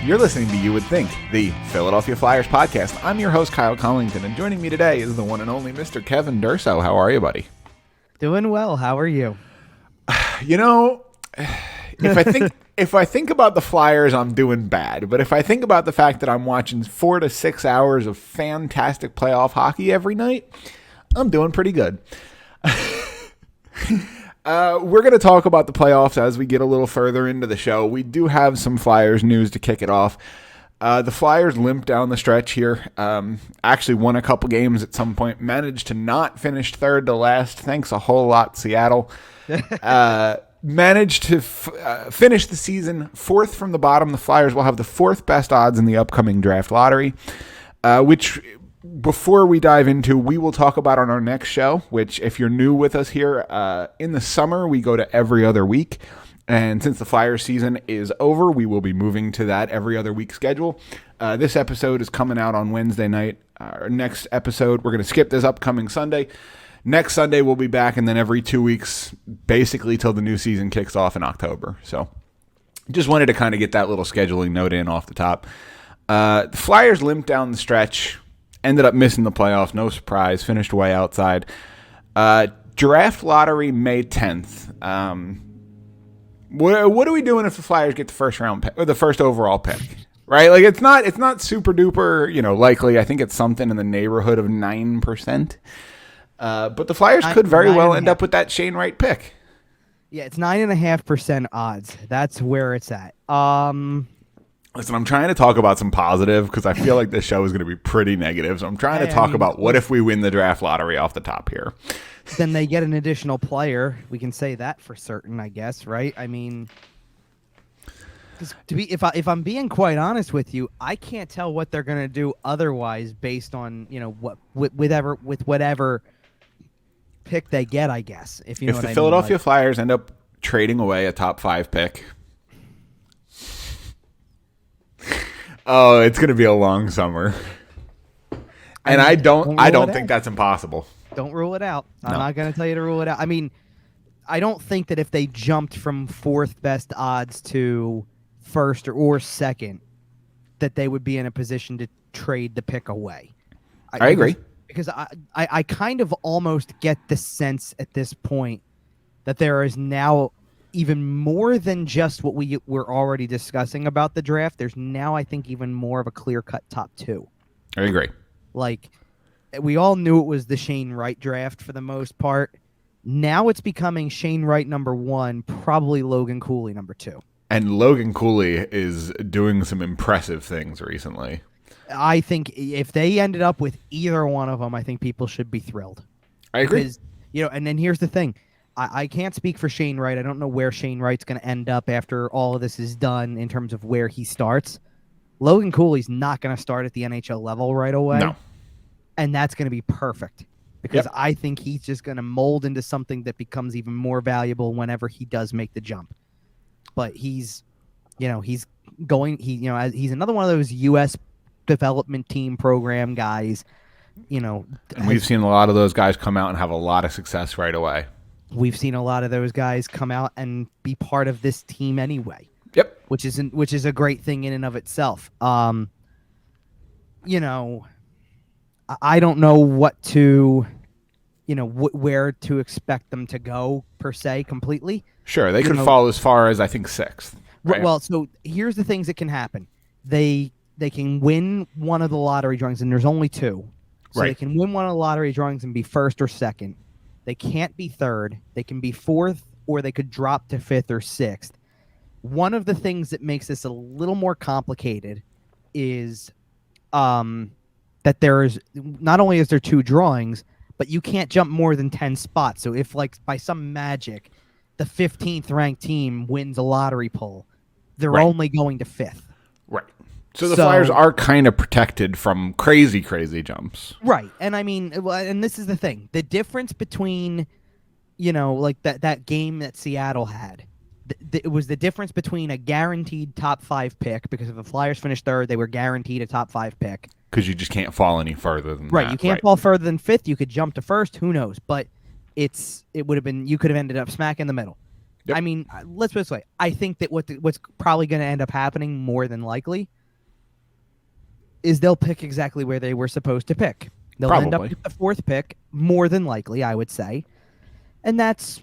You're listening to You Would Think, the Philadelphia Flyers podcast. I'm your host, Kyle Collington, and joining me today is the one and only Mr. Kevin Durso. How are you, buddy? Doing well. How are you? You know, if I think about the Flyers, I'm doing bad. But if I think about the fact that I'm watching 4 to 6 hours of fantastic playoff hockey every night, I'm doing pretty good. We're going to talk about the playoffs as we get a little further into the show. We do have some Flyers news to kick it off. The Flyers limped down the stretch here. Actually won a couple games at some point. Managed to not finish third to last. Thanks a whole lot, Seattle. Managed to finish the season fourth from the bottom. The Flyers will have the fourth best odds in the upcoming draft lottery, which, before we dive into, we will talk about on our next show, which, if you're new with us here, in the summer, we go to every other week. And since the Flyers season is over, we will be moving to that every other week schedule. This episode is coming out on Wednesday night. Our next episode, we're going to skip this upcoming Sunday. Next Sunday, we'll be back, and then every 2 weeks, basically till the new season kicks off in October. So just wanted to kind of get that little scheduling note in off the top. The Flyers limped down the stretch, ended up missing the playoffs. No surprise. Finished way outside. Draft lottery May 10th. What are we doing if the Flyers get the first round pick, or the first overall pick? Right? Like, it's not super duper, likely. I think it's something in the neighborhood of 9%. But the Flyers could very well end up with that Shane Wright pick. Yeah, it's 9.5% odds. That's where it's at. Listen, I'm trying to talk about some positive because I feel like this show is going to be pretty negative. So I'm trying to talk about what if we win the draft lottery off the top here. Then they get an additional player. We can say that for certain, I guess, right? I mean, if I'm being quite honest with you, I can't tell what they're going to do otherwise based on whatever pick they get, I guess. If the Philadelphia Flyers end up trading away a top 5 pick. Oh, it's going to be a long summer. And I don't think that's impossible. Don't rule it out. I'm not going to tell you to rule it out. I mean, I don't think that if they jumped from fourth best odds to first or second, that they would be in a position to trade the pick away. I agree. Because I kind of almost get the sense at this point that there is now even more than just what we were already discussing about the draft. There's now, I think, even more of a clear-cut top 2. I agree. Like, we all knew it was the Shane Wright draft for the most part. Now it's becoming Shane Wright number 1, probably Logan Cooley number 2. And Logan Cooley is doing some impressive things recently. I think if they ended up with either one of them, I think people should be thrilled. I agree. Because, and then here's the thing. I can't speak for Shane Wright. I don't know where Shane Wright's going to end up after all of this is done in terms of where he starts. Logan Cooley's not going to start at the NHL level right away. No. And that's going to be perfect because I think he's just going to mold into something that becomes even more valuable whenever he does make the jump. But he's another one of those U.S. development team program guys, And we've seen a lot of those guys come out and have a lot of success right away. We've seen a lot of those guys come out and be part of this team anyway. Yep. Which is a great thing in and of itself. I don't know what to, where to expect them to go per se completely. Sure, they could fall as far as I think 6th. Right? Well, so here's the things that can happen. They can win one of the lottery drawings, and there's only 2. So they can win one of the lottery drawings and be first or second. They can't be third. They can be fourth, or they could drop to 5th or 6th. One of the things that makes this a little more complicated is that there is not only is there 2 drawings, but you can't jump more than 10 spots. So if, like, by some magic, the 15th ranked team wins a lottery poll, they're only going to 5th. Right. So the Flyers are kind of protected from crazy, crazy jumps. Right. And I mean, and this is the thing. The difference between, like that game that Seattle had, it was the difference between a guaranteed top 5 pick, because if the Flyers finished third, they were guaranteed a top 5 pick. Because you just can't fall any further than that. Right. You can't fall further than 5th. You could jump to 1st. Who knows? But it would have been, you could have ended up smack in the middle. Yep. I mean, let's put it this way. I think that what's probably going to end up happening more than likely is they'll pick exactly where they were supposed to pick. They'll end up with the 4th pick, more than likely, I would say. And that's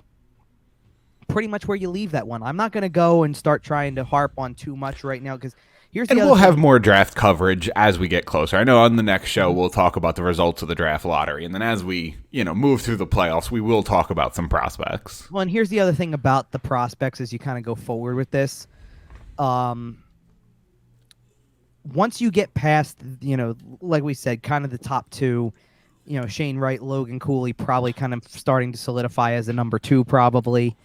pretty much where you leave that one. I'm not going to go and start trying to harp on too much right now because we'll have more draft coverage as we get closer. I know on the next show we'll talk about the results of the draft lottery, and then as we move through the playoffs, we will talk about some prospects. Well, and here's the other thing about the prospects as you kind of go forward with this. Once you get past, like we said, kind of the top 2, Shane Wright, Logan Cooley probably kind of starting to solidify as a number 2 probably.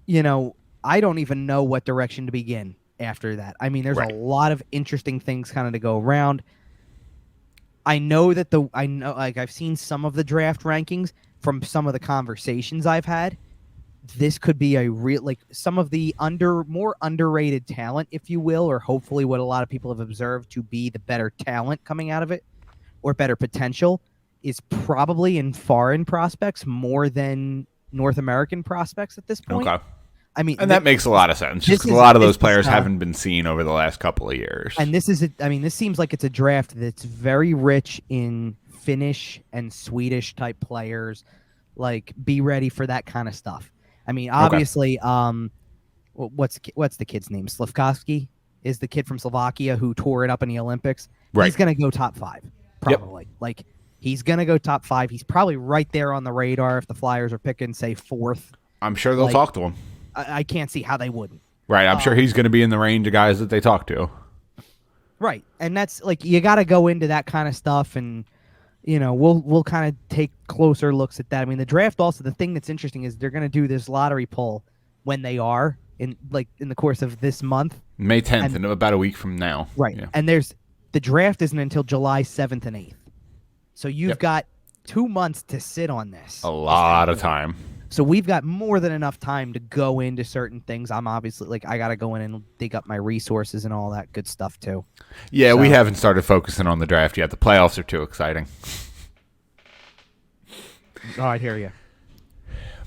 I don't even know what direction to begin after that. I mean, there's a lot of interesting things kind of to go around. I know I've seen some of the draft rankings from some of the conversations I've had. This could be a real, some of the more underrated talent, if you will, or hopefully what a lot of people have observed to be the better talent coming out of it or better potential is probably in foreign prospects more than North American prospects at this point. Okay. I mean, and that makes a lot of sense. Just because a lot of those players haven't been seen over the last couple of years. And this seems like it's a draft that's very rich in Finnish and Swedish type players. Like, be ready for that kind of stuff. I mean, obviously, what's the kid's name? Slavkovsky is the kid from Slovakia who tore it up in the Olympics. Right. He's going to go top 5, probably. Yep. He's going to go top 5. He's probably right there on the radar if the Flyers are picking, say, 4th. I'm sure they'll talk to him. I can't see how they wouldn't. Right. I'm sure he's going to be in the range of guys that they talk to. Right. And that's you got to go into that kind of stuff. And, we'll kind of take closer looks at that. I mean, the draft also, the thing that's interesting is they're going to do this lottery poll when they are in the course of this month. May 10th, and about a week from now. Right. Yeah. And the draft isn't until July 7th and 8th. So you've got 2 months to sit on this. A lot of time. So we've got more than enough time to go into certain things. I'm obviously I got to go in and dig up my resources and all that good stuff too. Yeah, we haven't started focusing on the draft yet. The playoffs are too exciting. Oh, I hear you.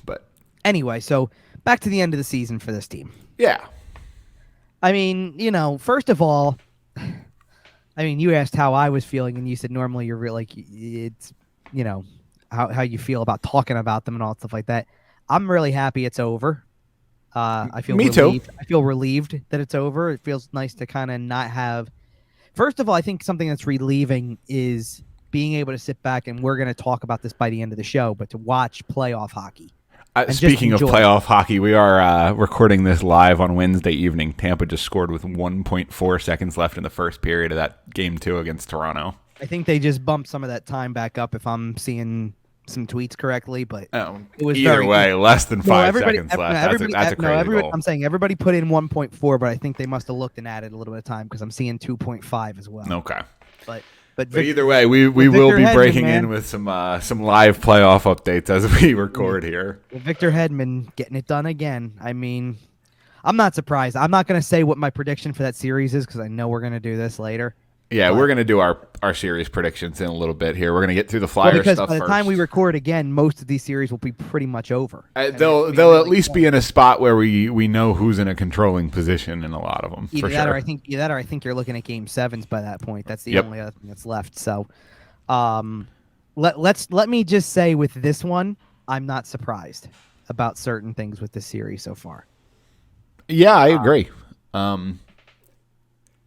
But anyway, so back to the end of the season for this team. Yeah. I mean, first of all, you asked how I was feeling, and you said normally you're real it's, how you feel about talking about them and all stuff like that. I'm really happy it's over. I feel relieved. I feel relieved that it's over. It feels nice to kind of not have. First of all, I think something that's relieving is being able to sit back, and we're going to talk about this by the end of the show, but to watch playoff hockey. Speaking of playoff hockey, we are recording this live on Wednesday evening. Tampa just scored with 1.4 seconds left in the first period of that Game 2 against Toronto. I think they just bumped some of that time back up if I'm seeing some tweets correctly, but it was either way, less than 5 seconds left. That's a crazy goal. I'm saying everybody put in 1.4, but I think they must have looked and added a little bit of time because I'm seeing 2.5 as well. Okay. But either way, we will be breaking in with some live playoff updates as we record here. Victor Hedman getting it done again. I mean, I'm not surprised. I'm not going to say what my prediction for that series is because I know we're going to do this later. Yeah, we're going to do our series predictions in a little bit here. We're going to get through the Flyers stuff first. Because by the time we record again, most of these series will be pretty much over. They'll at least be in a spot where we know who's in a controlling position in a lot of them. Either for that, sure. or I think you're looking at Game 7s by that point. That's the only other thing that's left. So, let me just say with this one, I'm not surprised about certain things with this series so far. Yeah, I agree.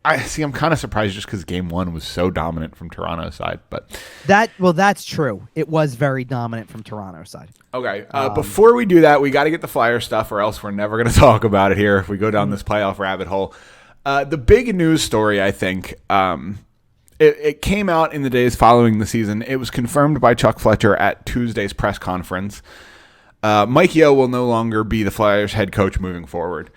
I'm kind of surprised just because Game 1 was so dominant from Toronto's side, but that's true. It was very dominant from Toronto's side. Okay, before we do that, we got to get the Flyer stuff, or else we're never going to talk about it here if we go down this playoff rabbit hole. The big news story, I think, it came out in the days following the season. It was confirmed by Chuck Fletcher at Tuesday's press conference. Mike Yeo will no longer be the Flyers head coach moving forward.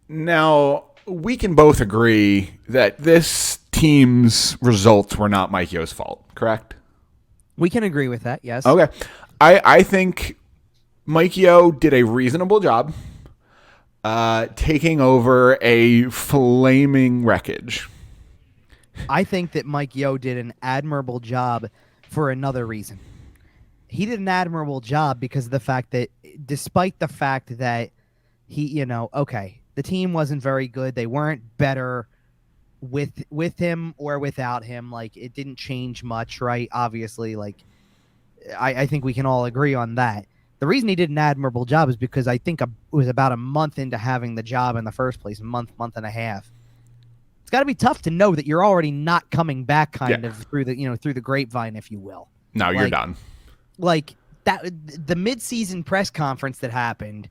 Now, we can both agree that this team's results were not Mike Yeo's fault, correct? We can agree with that, yes. Okay. I think Mike Yeo did a reasonable job taking over a flaming wreckage. I think that Mike Yeo did an admirable job for another reason. He did an admirable job because of the fact that despite the fact that he, the team wasn't very good. They weren't better with him or without him. Like, it didn't change much, right? Obviously, like, I think we can all agree on that. The reason he did an admirable job is because I think it was about a month into having the job in the first place, month and a half. It's got to be tough to know that you're already not coming back, kind of through the grapevine, if you will. No, you're done. Like that, the mid-season press conference that happened,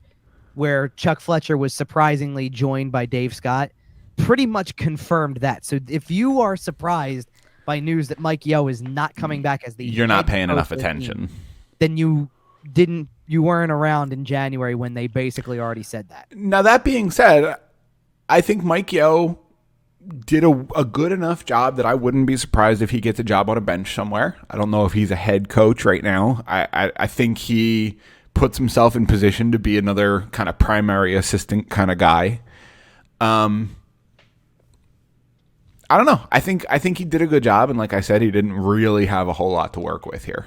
where Chuck Fletcher was surprisingly joined by Dave Scott, pretty much confirmed that. So if you are surprised by news that Mike Yeo is not coming back as you're not paying enough attention. Then you weren't around in January when they basically already said that. Now, that being said, I think Mike Yeo did a good enough job that I wouldn't be surprised if he gets a job on a bench somewhere. I don't know if he's a head coach right now. I think he puts himself in position to be another kind of primary assistant kind of guy. I don't know. I think he did a good job, and like I said, he didn't really have a whole lot to work with here.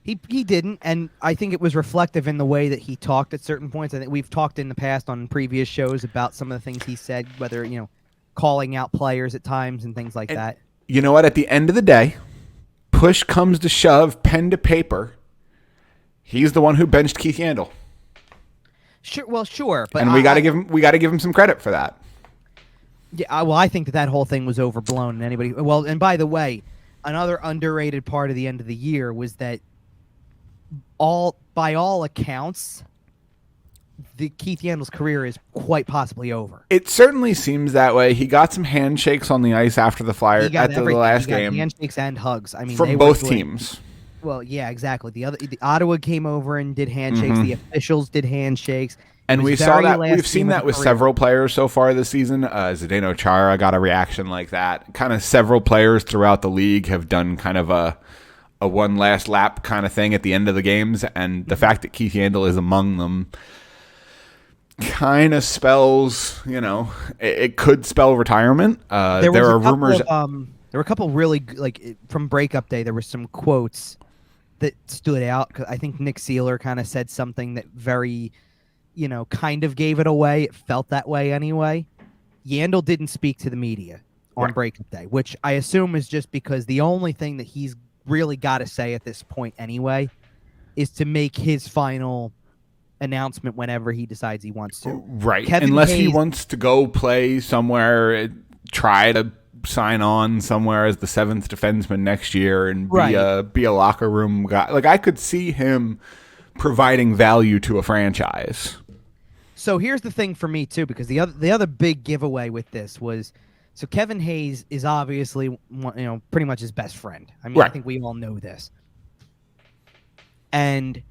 He didn't, and I think it was reflective in the way that he talked at certain points. I think we've talked in the past on previous shows about some of the things he said, whether, calling out players at times and things like that. You know what? At the end of the day, push comes to shove, pen to paper, he's the one who benched Keith Yandle. Sure, but and we got to give him some credit for that. Yeah, well, I think that whole thing was overblown. And by the way, another underrated part of the end of the year was that by all accounts, the Keith Yandle's career is quite possibly over. It certainly seems that way. He got some handshakes on the ice after the Flyers the last game. Handshakes and hugs. I mean, from both teams. Well, yeah, exactly. The Ottawa came over and did handshakes. The officials did handshakes. And we saw that. We've seen that with several players so far this season. Zdeno Chara got a reaction like that. Kind of several players throughout the league have done kind of a one last lap kind of thing at the end of the games. And the fact that Keith Yandle is among them kind of spells, it could spell retirement. There are rumors. There were a couple really, from breakup day, there were some quotes that stood out. I think Nick Seeler kind of said something that very, kind of gave it away. It felt that way anyway. Yandle didn't speak to the media on breakup day, which I assume is just because the only thing that he's really got to say at this point anyway is to make his final announcement whenever he decides he wants to. Right. Unless he wants to go play somewhere, try to sign on somewhere as the seventh defenseman next year and be a locker room guy. Like, I could see him providing value to a franchise. So here's the thing for me too, because the other big giveaway with this was, so Kevin Hayes is obviously, pretty much his best friend. I mean, I think we all know this. And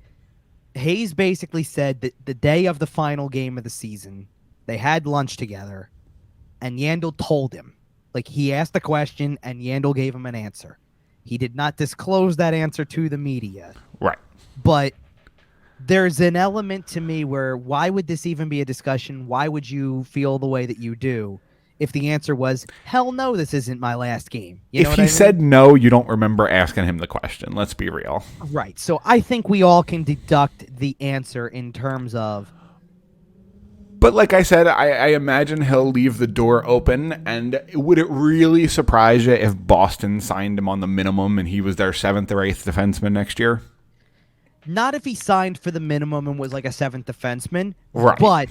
Hayes basically said that the day of the final game of the season, they had lunch together, and Yandle told him. Like, he asked the question, and Yandle gave him an answer. He did not disclose that answer to the media. Right. But there's an element to me where, why would this even be a discussion? Why would you feel the way that you do if the answer was, hell no, this isn't my last game? If he said no, you don't remember asking him the question. Let's be real. Right. So I think we all can deduct the answer in terms of... But like I said, I imagine he'll leave the door open. And would it really surprise you if Boston signed him on the minimum and he was their 7th or 8th defenseman next year? Not if he signed for the minimum and was like a 7th defenseman. Right. But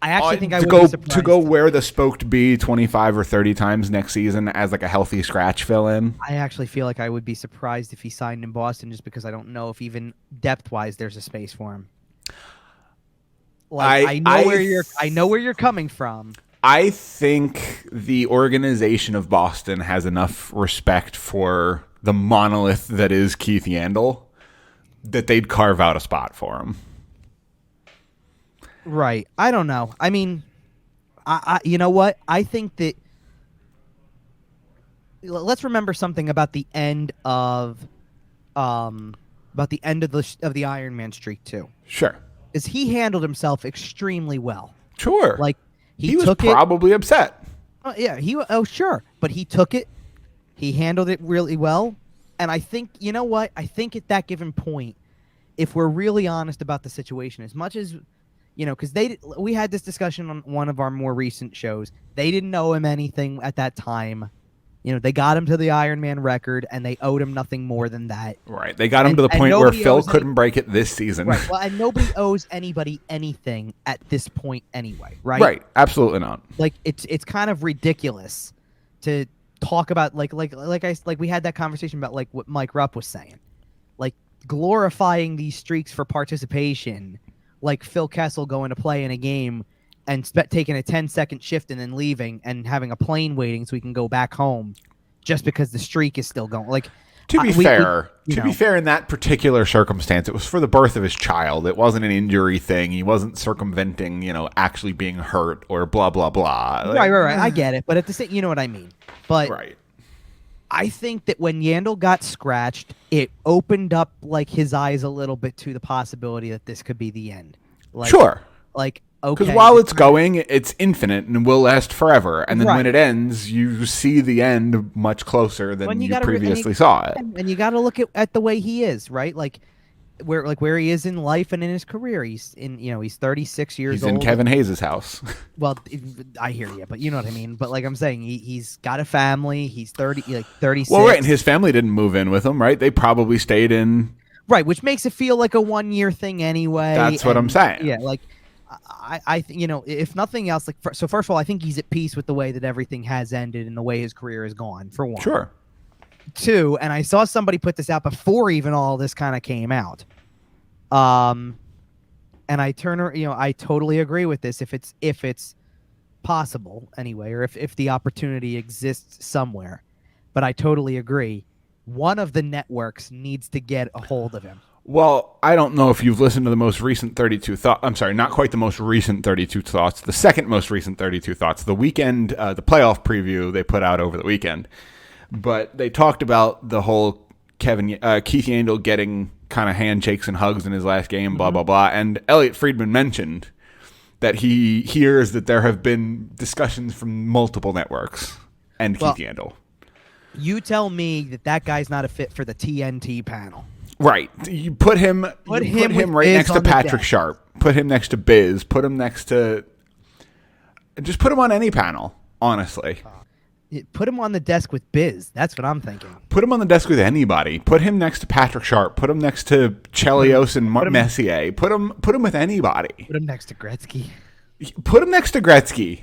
I actually think I would be surprised. To go where the spoke to be 25 or 30 times next season as like a healthy scratch fill-in. I actually feel like I would be surprised if he signed in Boston, just because I don't know if even depth-wise there's a space for him. Like, I know where you're coming from. I think the organization of Boston has enough respect for the monolith that is Keith Yandle that they'd carve out a spot for him. Right. I don't know. I mean, I you know what? I think that let's remember something about the end of the Iron Man streak too. Sure. Is he handled himself extremely well. Sure. Like he was probably upset. Sure. But he took it. He handled it really well. And I think, you know what? I think at that given point, if we're really honest about the situation, as much as, because we had this discussion on one of our more recent shows. They didn't owe him anything at that time. They got him to the Ironman record, and they owed him nothing more than that. Right. They got him to the point where Phil couldn't break it this season. Right. Well, and nobody owes anybody anything at this point anyway, right? Right. Absolutely not. Like it's kind of ridiculous to talk about like we had that conversation about like what Mike Rupp was saying, like glorifying these streaks for participation, like Phil Kessel going to play in a game and taking a 10-second shift and then leaving and having a plane waiting so he can go back home just because the streak is still going. Like, to be fair, in that particular circumstance, it was for the birth of his child. It wasn't an injury thing. He wasn't circumventing, actually being hurt or blah, blah, blah. Like, right. I get it. But at the same, you know what I mean. But right. I think that when Yandel got scratched, it opened up like his eyes a little bit to the possibility that this could be the end. Like, sure. Like, okay. Because while it's going, it's infinite and will last forever. And then when it ends, you see the end much closer than you previously saw it. And you got to look at the way he is, right? Like where he is in life and in his career. He's 36 years old. He's in Kevin Hayes' house. Well, I hear you, but you know what I mean. But like I'm saying, he's got a family. He's 36. Well, right, and his family didn't move in with him, right? They probably stayed in. Right, which makes it feel like a 1-year thing anyway. That's what I'm saying. Yeah, like. I if nothing else, so first of all, I think he's at peace with the way that everything has ended and the way his career is gone, for one. Sure. 2, and I saw somebody put this out before even all this kind of came out. And I totally agree with this if it's possible anyway, or if the opportunity exists somewhere. But I totally agree. One of the networks needs to get a hold of him. Well, I don't know if you've listened to the most recent 32 Thoughts. I'm sorry, not quite the most recent 32 Thoughts. The second most recent 32 Thoughts. The weekend, the playoff preview they put out over the weekend. But they talked about the whole Keith Yandel getting kind of handshakes and hugs in his last game, blah, blah, blah. And Elliot Friedman mentioned that he hears that there have been discussions from multiple networks and Keith Yandel. You tell me that guy's not a fit for the TNT panel. Right. You put him right next to Patrick Sharp. Put him next to Biz. Put him next to... Just put him on any panel, honestly. Put him on the desk with Biz. That's what I'm thinking. Put him on the desk with anybody. Put him next to Patrick Sharp. Put him next to Chelios and Messier. Put him with anybody. Put him next to Gretzky. Put him next to Gretzky.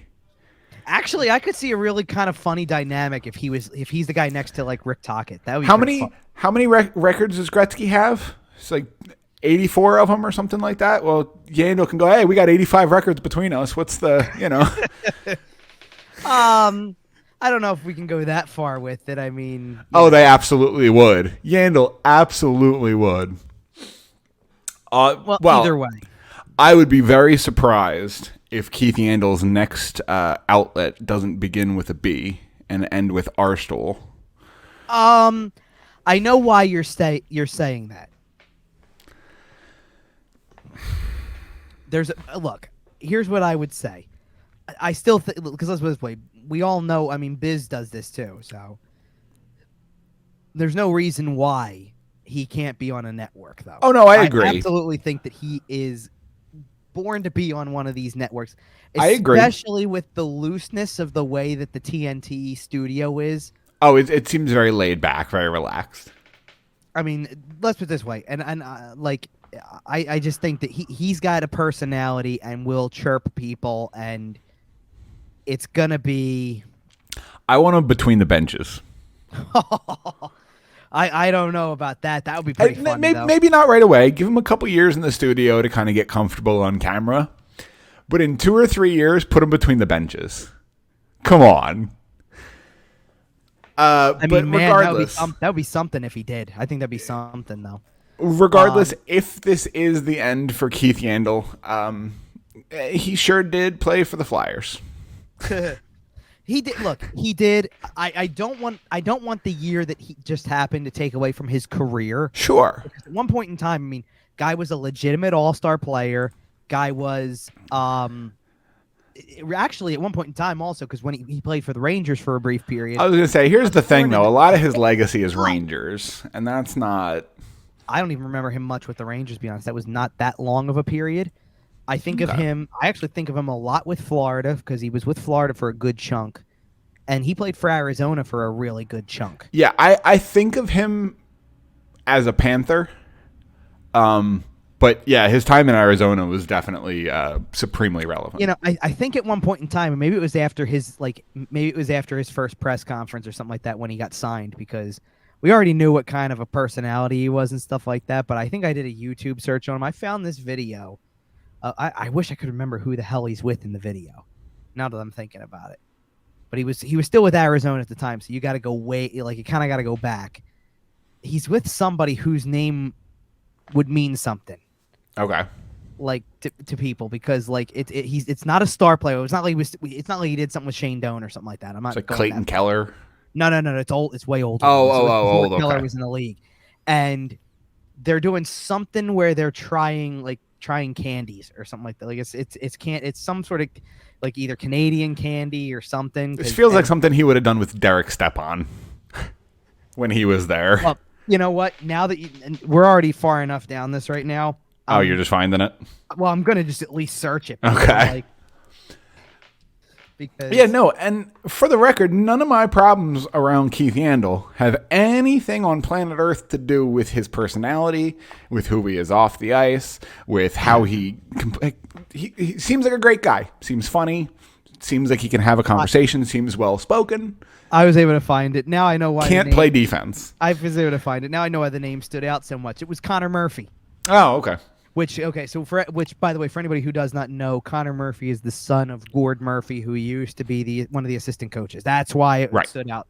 Actually, I could see a really kind of funny dynamic if he's the guy next to like Rick Tocchet. That would be How many records does Gretzky have? It's like 84 of them or something like that. Well, Yandel can go, hey, we got 85 records between us. What's the, I don't know if we can go that far with it. I mean, they absolutely would. Yandel absolutely would. Either way, I would be very surprised if Keith Yandel's next outlet doesn't begin with a B and end with Arstool. I know why you're saying that. Look. Here's what I would say. I still think, because let's put it this way, we all know. I mean, Biz does this too, so there's no reason why he can't be on a network, though. Oh no, I agree. I absolutely think that he is born to be on one of these networks. I agree, especially with the looseness of the way that the TNT studio is. Oh, it seems very laid back, very relaxed. I mean, let's put it this way, and I just think that he's got a personality and will chirp people, and it's gonna be. I want him between the benches. I don't know about that. That would be pretty fun. Maybe not right away. Give him a couple years in the studio to kind of get comfortable on camera. But in 2 or 3 years, put him between the benches. Come on. Regardless, that would be something if he did. I think that'd be something, though. Regardless, if this is the end for Keith Yandel, he sure did play for the Flyers. He did. Look, he did. I don't want the year that he just happened to take away from his career. Sure. Because at one point in time, I mean, guy was a legitimate all-star player. Guy was actually at one point in time also, because when he played for the Rangers for a brief period. I was going to say, here's the thing though, a lot of his legacy is Rangers, and that's not. I don't even remember him much with the Rangers, to be honest. That was not that long of a period. I think of him. I actually think of him a lot with Florida because he was with Florida for a good chunk, and he played for Arizona for a really good chunk. Yeah, I think of him as a Panther. But yeah, his time in Arizona was definitely supremely relevant. You know, I think at one point in time, maybe it was after his first press conference or something like that when he got signed, because we already knew what kind of a personality he was and stuff like that. But I think I did a YouTube search on him. I found this video. I wish I could remember who the hell he's with in the video, now that I'm thinking about it. But he was still with Arizona at the time, so you got to go you kind of got to go back. He's with somebody whose name would mean something. Okay. Like to people, because like it's not a star player. It's not like he did something with Shane Doan or something like that. I'm not. It's like Clayton Keller. No. It's old. It's way older. Old. Okay. Keller was in the league, and they're doing something where they're trying candies or something like that. Like it's some sort of like either Canadian candy or something. This feels like something he would have done with Derek Stepan when he was there. Well, you know what? Now that we're already far enough down this right now. Oh, you're just finding it? Well, I'm going to just at least search it. Okay. And for the record, none of my problems around Keith Yandle have anything on planet Earth to do with his personality, with who he is off the ice, with how he seems like a great guy. Seems funny. Seems like he can have a conversation. Seems well-spoken. I was able to find it. Now I know why. Can't play defense. I was able to find it. Now I know why the name stood out so much. It was Connor Murphy. Oh, okay. Which, by the way, for anybody who does not know, Connor Murphy is the son of Gord Murphy, who used to be one of the assistant coaches. That's why it stood out.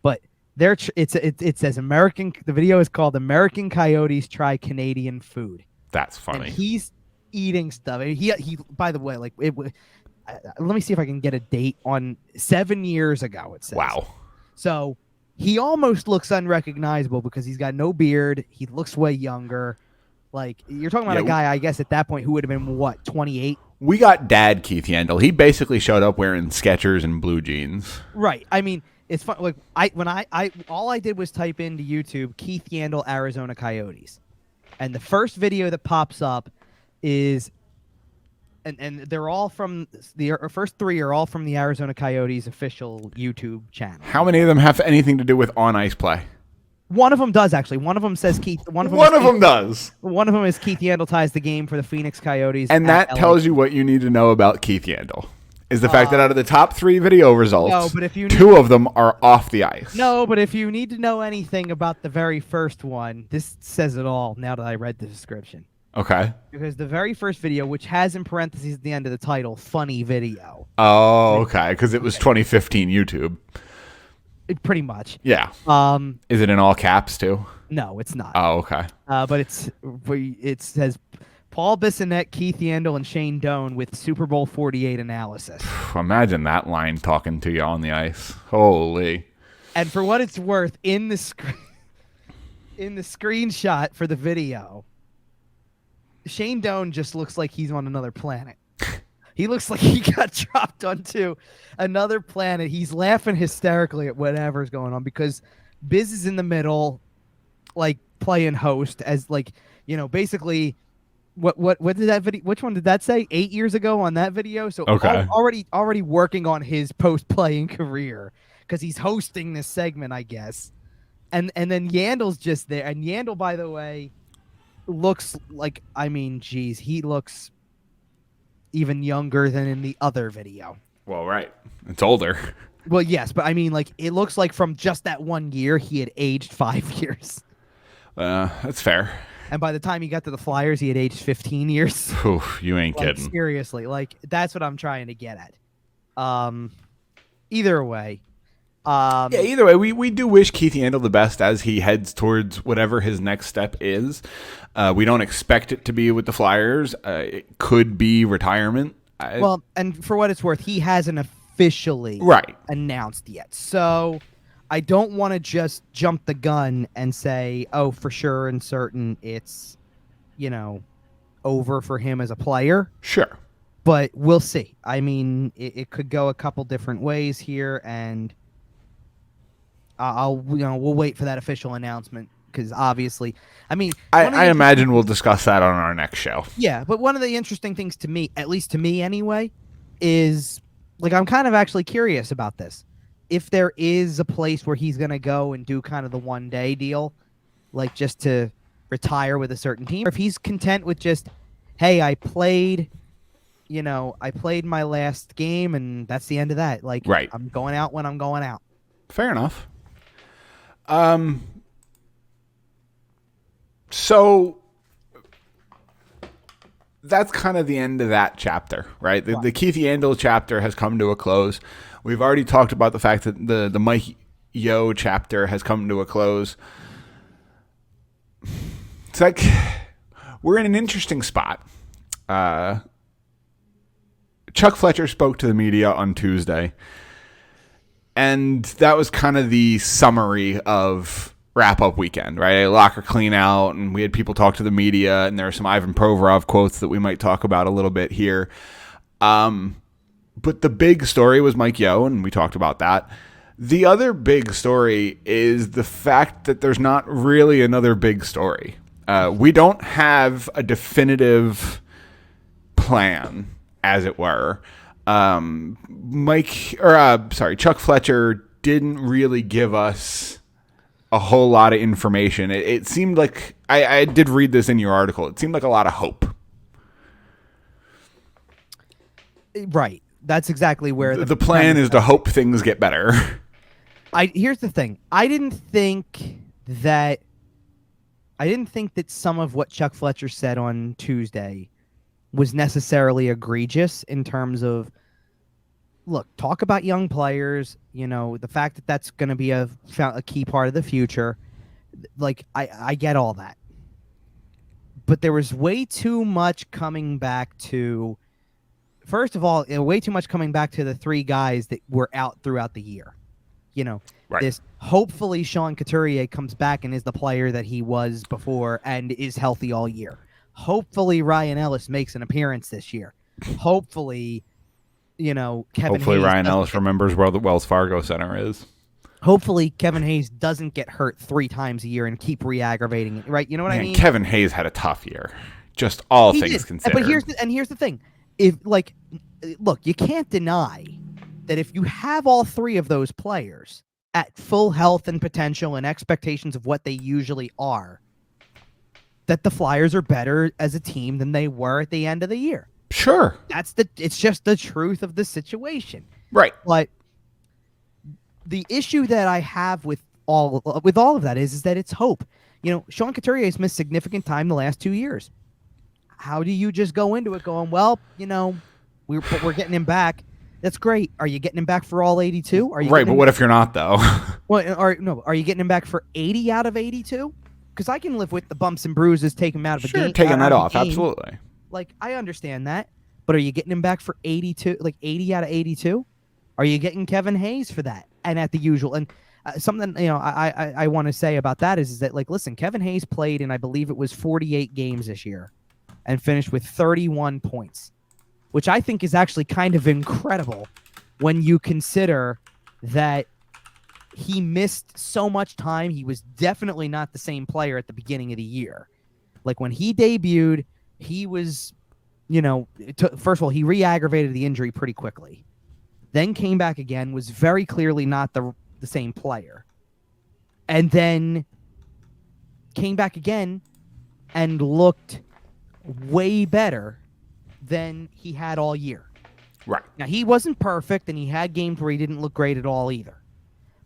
But it says American. The video is called "American Coyotes Try Canadian Food." That's funny. And he's eating stuff. He by the way, let me see if I can get a date on 7 years ago. It says. Wow. So he almost looks unrecognizable because he's got no beard. He looks way younger. Like, you're talking about a guy, I guess, at that point who would have been, 28? We got Dad Keith Yandle. He basically showed up wearing Skechers and blue jeans. Right. I mean, it's fun. Like, all I did was type into YouTube Keith Yandle, Arizona Coyotes, and the first video that pops up is, and they're all from the first three are all from the Arizona Coyotes official YouTube channel. How many of them have anything to do with on ice play? One of them does, actually. One of them says Keith. One of them does. One of them is Keith Yandle ties the game for the Phoenix Coyotes. And that tells you what you need to know about Keith Yandle. Is the fact that out of the top 3 video results, 2 of them are off the ice. No, but if you need to know anything about the very first one, this says it all now that I read the description. Okay. Because the very first video, which has in parentheses at the end of the title, funny video. Oh, okay. Because it was 2015 YouTube. Pretty much. Yeah. Is it in all caps too? No, it's not. Oh, okay. But it says Paul Bissonnette, Keith Yandle, and Shane Doan with Super Bowl 48 analysis. Imagine that line talking to you on the ice. Holy. And for what it's worth, in the screenshot for the video, Shane Doan just looks like he's on another planet. He looks like he got dropped onto another planet. He's laughing hysterically at whatever's going on because Biz is in the middle, like playing host as basically what did that video? Which one did that say? 8 years ago on that video. So already working on his post playing career because he's hosting this segment, I guess. And then Yandle's just there. And Yandle, by the way, looks like he looks even younger than in the other video. Well, right. It's older. Well, yes, but it looks like from just that 1 year, he had aged 5 years. That's fair. And by the time he got to the Flyers, he had aged 15 years. Oof, you ain't kidding. Seriously, that's what I'm trying to get at. Either way. Either way, we do wish Keith Yandle the best as he heads towards whatever his next step is. We don't expect it to be with the Flyers. It could be retirement. And for what it's worth, he hasn't officially announced yet. So I don't want to just jump the gun and say, oh, for sure and certain it's, over for him as a player. Sure. But we'll see. I mean, it could go a couple different ways here, and we'll wait for that official announcement because obviously, I mean, I imagine we'll discuss that on our next show. Yeah, but one of the interesting things to me, at least to me anyway, is like I'm kind of actually curious about this. If there is a place where he's going to go and do kind of the one-day deal, like just to retire with a certain team, or if he's content with just, hey, I played my last game and that's the end of that. Like, right. I'm going out when I'm going out. Fair enough. So that's kind of the end of that chapter, right? The Keith Yandel chapter has come to a close. We've already talked about the fact that the Mike Yeo chapter has come to a close. It's like we're in an interesting spot. Chuck Fletcher spoke to the media on Tuesday, and that was kind of the summary of wrap-up weekend, right? A locker clean out, and we had people talk to the media, and there are some Ivan Provorov quotes that we might talk about a little bit here. But the big story was Mike Yeo, and we talked about that. The other big story is the fact that there's not really another big story. We don't have a definitive plan, as it were. Chuck Fletcher didn't really give us a whole lot of information. It seemed like, I did read this in your article, it seemed like a lot of hope. Right. That's exactly where the plan is to hope things get better. Here's the thing. I didn't think that some of what Chuck Fletcher said on Tuesday was necessarily egregious in terms of, look, talk about young players, the fact that that's going to be a key part of the future. Like, I get all that. But there was way too much coming back to, first of all, way too much coming back to the three guys that were out throughout the year. Right. This hopefully Sean Couturier comes back and is the player that he was before and is healthy all year. Hopefully Ryan Ellis makes an appearance this year. Hopefully, Hopefully Ryan Ellis remembers where the Wells Fargo Center is. Hopefully Kevin Hayes doesn't get hurt 3 times a year and keep re-aggravating it, right? You know what I mean? Kevin Hayes had a tough year. Just all things considered. But here's the thing. Look, you can't deny that if you have all 3 of those players at full health and potential and expectations of what they usually are, that the Flyers are better as a team than they were at the end of the year. Sure. It's just the truth of the situation. Right. But the issue that I have with all of that is that it's hope. Sean Couturier has missed significant time the last 2 years. How do you just go into it going, well, we're getting him back. That's great. Are you getting him back for all 82? Right, but what if you're not, though? Are you getting him back for 80 out of 82? Because I can live with the bumps and bruises, take him out of a game. Sure, taking that off, absolutely. Like, I understand that. But are you getting him back for 82, like 80 out of 82? Are you getting Kevin Hayes for that? And at the usual. And something, I want to say about that is that, like, listen, Kevin Hayes played in, I believe it was 48 games this year and finished with 31 points, which I think is actually kind of incredible when you consider that he missed so much time. He was definitely not the same player at the beginning of the year. Like, when he debuted, he was, first of all, he re-aggravated the injury pretty quickly. Then came back again, was very clearly not the same player. And then came back again and looked way better than he had all year. Right. Now, he wasn't perfect, and he had games where he didn't look great at all either.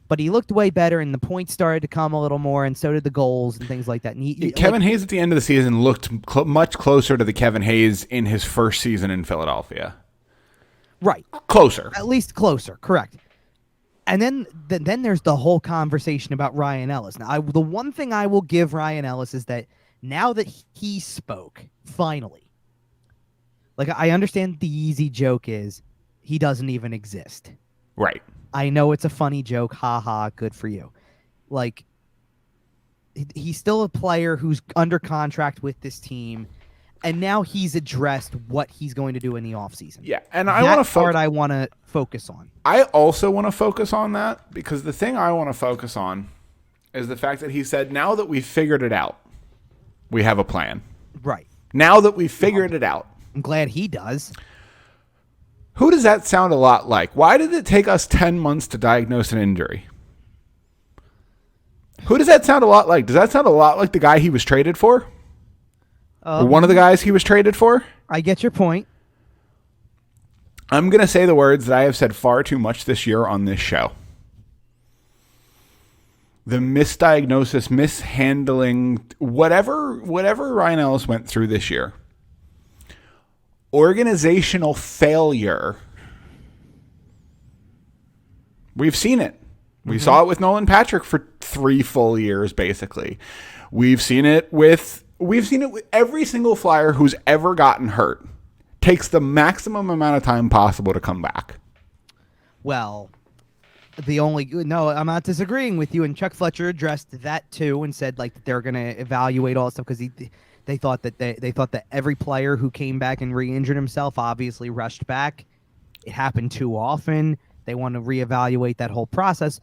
But he looked way better, and the points started to come a little more, and so did the goals and things like that. And Kevin Hayes at the end of the season looked much closer to the Kevin Hayes in his first season in Philadelphia. Right. Closer. At least closer, correct. And then there's the whole conversation about Ryan Ellis. Now, the one thing I will give Ryan Ellis is that now that he spoke, finally, like, I understand the easy joke is he doesn't even exist. Right. I know it's a funny joke. Ha ha, good for you. Like, he's still a player who's under contract with this team, and now he's addressed what he's going to do in the offseason. Yeah, and I want to I want to focus on. I also want to focus on that, because the thing I want to focus on is the fact that he said, now that we've figured it out, we have a plan. Right. Now that we've figured it out. I'm glad he does. Who does that sound a lot like? Why did it take us 10 months to diagnose an injury? Who does that sound a lot like? Does that sound a lot like the guy he was traded for? Or one of the guys he was traded for? I get your point. I'm going to say the words that I have said far too much this year on this show. The misdiagnosis, mishandling, whatever Ryan Ellis went through this year. Organizational failure. We've seen it. We saw it with Nolan Patrick for 3 full years, basically. We've seen it with every single Flyer who's ever gotten hurt. Takes the maximum amount of time possible to come back. Well, no, I'm not disagreeing with you. And Chuck Fletcher addressed that too and said like they're going to evaluate all stuff because they thought that every player who came back and re-injured himself obviously rushed back. It happened too often. They want to reevaluate that whole process.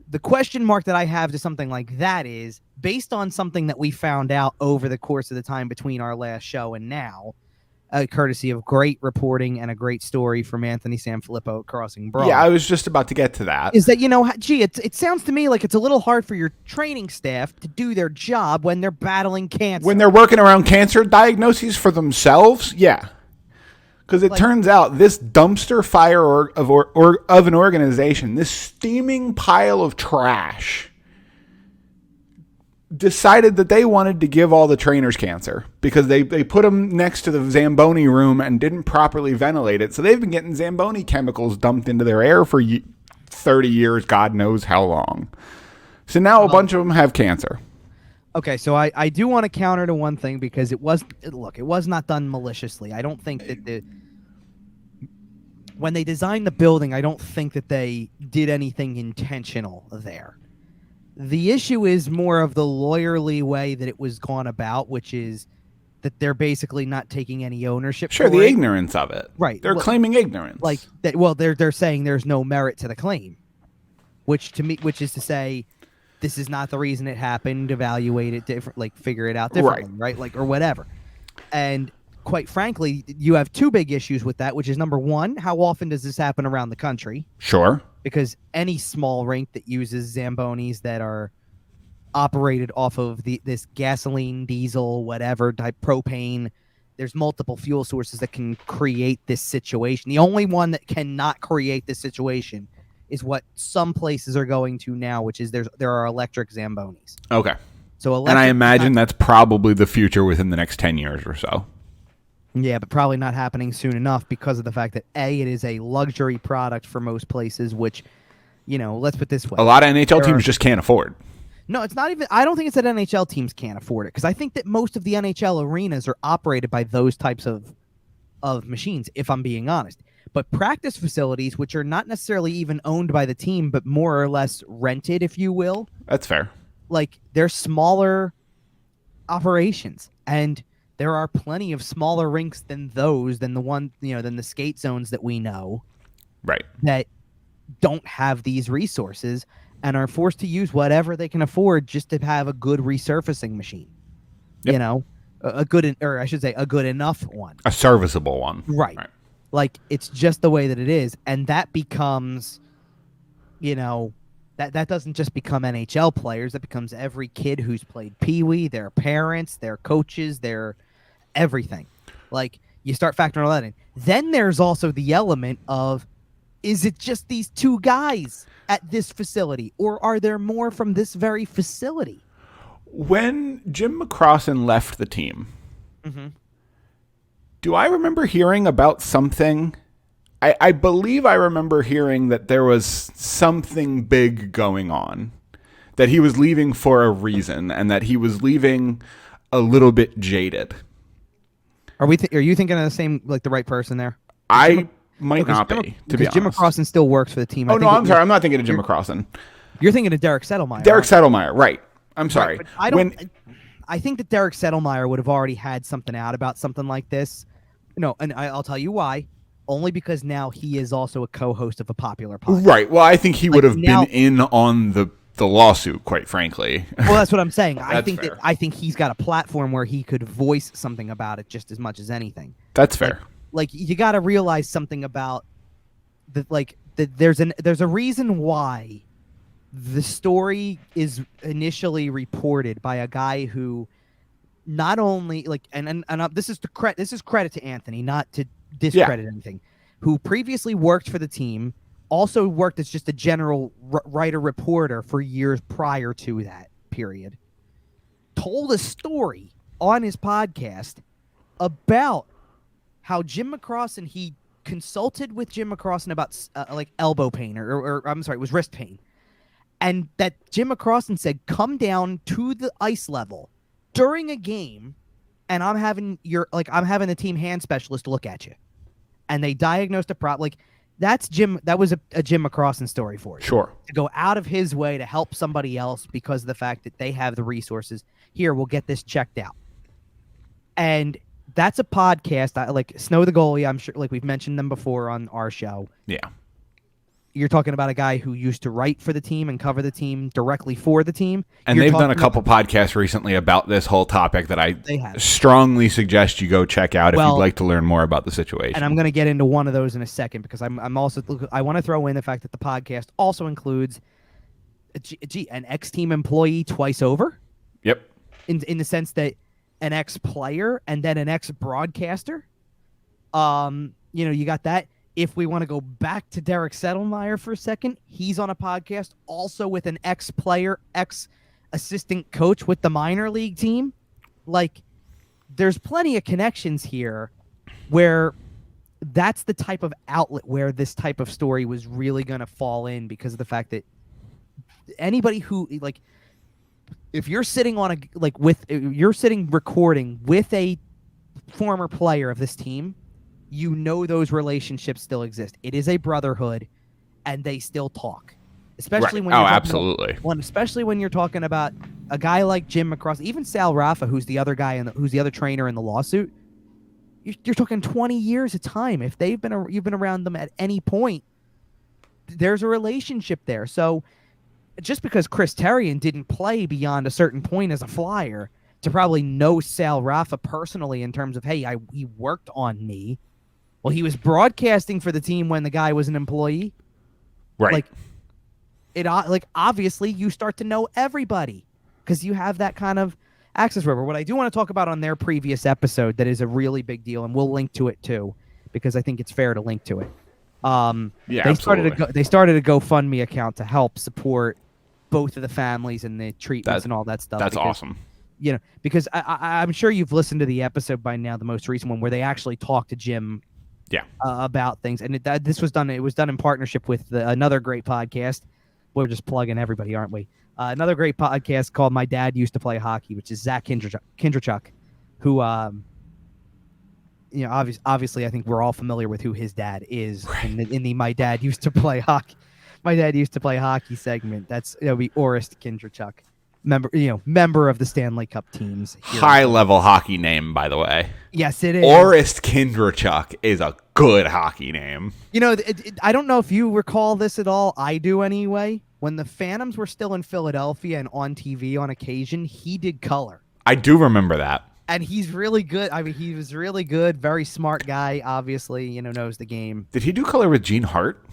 The question mark that I have to something like that is based on something that we found out over the course of the time between our last show and now, courtesy of great reporting and a great story from Anthony Sanfilippo at Crossing Broad. Yeah, I was just about to get to that. Is that, it sounds to me like it's a little hard for your training staff to do their job when they're battling cancer. When they're working around cancer diagnoses for themselves, yeah. Because it turns out this dumpster fire of an organization, this steaming pile of trash, decided that they wanted to give all the trainers cancer because they put them next to the Zamboni room and didn't properly ventilate it. So they've been getting Zamboni chemicals dumped into their air for 30 years, God knows how long. So now a bunch of them have cancer. Okay, so I do want to counter to one thing because it was not done maliciously. I don't think that when they designed the building, I don't think that they did anything intentional there. The issue is more of the lawyerly way that it was gone about, which is that they're basically not taking any ownership. Sure, the ignorance of it. Right. They're claiming ignorance. Like that. Well, they're saying there's no merit to the claim, which is to say, this is not the reason it happened. Evaluate it different, like figure it out differently, right? Like or whatever. And quite frankly, you have 2 big issues with that, which is number one, how often does this happen around the country? Sure. Because any small rink that uses Zambonis that are operated off of this gasoline, diesel, whatever type propane, there's multiple fuel sources that can create this situation. The only one that cannot create this situation is what some places are going to now, which is there are electric Zambonis. Okay. So and I imagine that's probably the future within the next 10 years or so. Yeah, but probably not happening soon enough because of the fact that it is a luxury product for most places, which, let's put it this way. A lot of NHL teams just can't afford. No, it's not even. I don't think it's that NHL teams can't afford it because I think that most of the NHL arenas are operated by those types of machines, if I'm being honest. But practice facilities, which are not necessarily even owned by the team, but more or less rented, if you will. That's fair. Like, they're smaller operations. And there are plenty of smaller rinks than the skate zones that we know. Right. That don't have these resources and are forced to use whatever they can afford just to have a good resurfacing machine. Yep. A good enough one. A serviceable one. Right. Like, it's just the way that it is. And that becomes, that doesn't just become NHL players. That becomes every kid who's played Pee-wee, their parents, their coaches, their everything. Like, you start factoring all that in. Then there's also the element of, is it just these 2 guys at this facility? Or are there more from this very facility? When Jim McCrossan left the team, do I remember hearing about something? I believe I remember hearing that there was something big going on, that he was leaving for a reason, and that he was leaving a little bit jaded. Are you thinking of the right person there? I might not be, to be honest. Jim McCrossan still works for the team. Oh, no, I'm sorry. I'm not thinking of Jim McCrossan. You're thinking of Derek Settlemyre. Derek Settlemyre, right. I'm sorry. Right, I think that Derek Settlemyre would have already had something out about something like this. No, and I'll tell you why. Only because now he is also a co-host of a popular podcast. Right. Well, I think he would have been in on the the lawsuit, quite frankly. Well, that's what I'm saying. I fair. think he's got a platform where he could voice something about it just as much as anything. That's fair. Like you got to realize something about there's a reason why the story is initially reported by a guy who not only this is credit to Anthony, not to discredit anything, who previously worked for the team, also worked as just a general writer reporter for years prior to that period, told a story on his podcast about how Jim McCrossan, he consulted with Jim McCrossan about elbow pain or I'm sorry, it was wrist pain. And that Jim McCrossan said, come down to the ice level during a game and I'm having the team hand specialist look at you. And they diagnosed a problem. Like that was a Jim McCrossan story for you. Sure. To go out of his way to help somebody else because of the fact that they have the resources. Here, we'll get this checked out. And that's a podcast. Like Snow the Goalie, I'm sure, like we've mentioned them before on our show. Yeah. You're talking about a guy who used to write for the team and cover the team directly for the team. And they've done a couple podcasts recently about this whole topic that I strongly suggest you go check out if you'd like to learn more about the situation. And I'm going to get into one of those in a second because I'm also I want to throw in the fact that the podcast also includes an ex-team employee twice over. Yep. In the sense that an ex-player and then an ex-broadcaster. You got that. If we want to go back to Derek Settlemyre for a second, he's on a podcast also with an ex-player, ex-assistant coach with the minor league team. Like, there's plenty of connections here where that's the type of outlet where this type of story was really going to fall in because of the fact that anybody who, like, if you're sitting on you're sitting recording with a former player of this team, you know those relationships still exist. It is a brotherhood, and they still talk. Especially when you're absolutely. Especially when you're talking about a guy like Jim McCrossan, even Sal Raffa, who's the other guy who's the other trainer in the lawsuit. You're talking 20 years of time. If you've been around them at any point, there's a relationship there. So just because Chris Therien didn't play beyond a certain point as a Flyer, to probably know Sal Raffa personally in terms of, hey, he worked on me. Well, he was broadcasting for the team when the guy was an employee. Right. Obviously you start to know everybody because you have that kind of access. River. What I do want to talk about on their previous episode that is a really big deal, and we'll link to it too, because I think it's fair to link to it. They started a GoFundMe account to help support both of the families and the treatments and all that stuff. That's awesome. Because I'm sure you've listened to the episode by now, the most recent one, where they actually talked to Jim about things. And it was done in partnership with another great podcast. We're just plugging everybody, aren't we? Another great podcast called My Dad Used to Play Hockey, which is Zach Kindrachuk, who, obviously I think we're all familiar with who his dad is in the My Dad Used to Play Hockey. My Dad Used to Play Hockey segment. It'll be Orest Kindrachuk. Member of the Stanley Cup teams. High-level hockey name, by the way. Yes, it is. Orest Kindrachuk is a good hockey name. I don't know if you recall this at all. I do anyway. When the Phantoms were still in Philadelphia and on TV on occasion, he did color. I do remember that. And he's really good. I mean, he was really good. Very smart guy, obviously, knows the game. Did he do color with Gene Hart?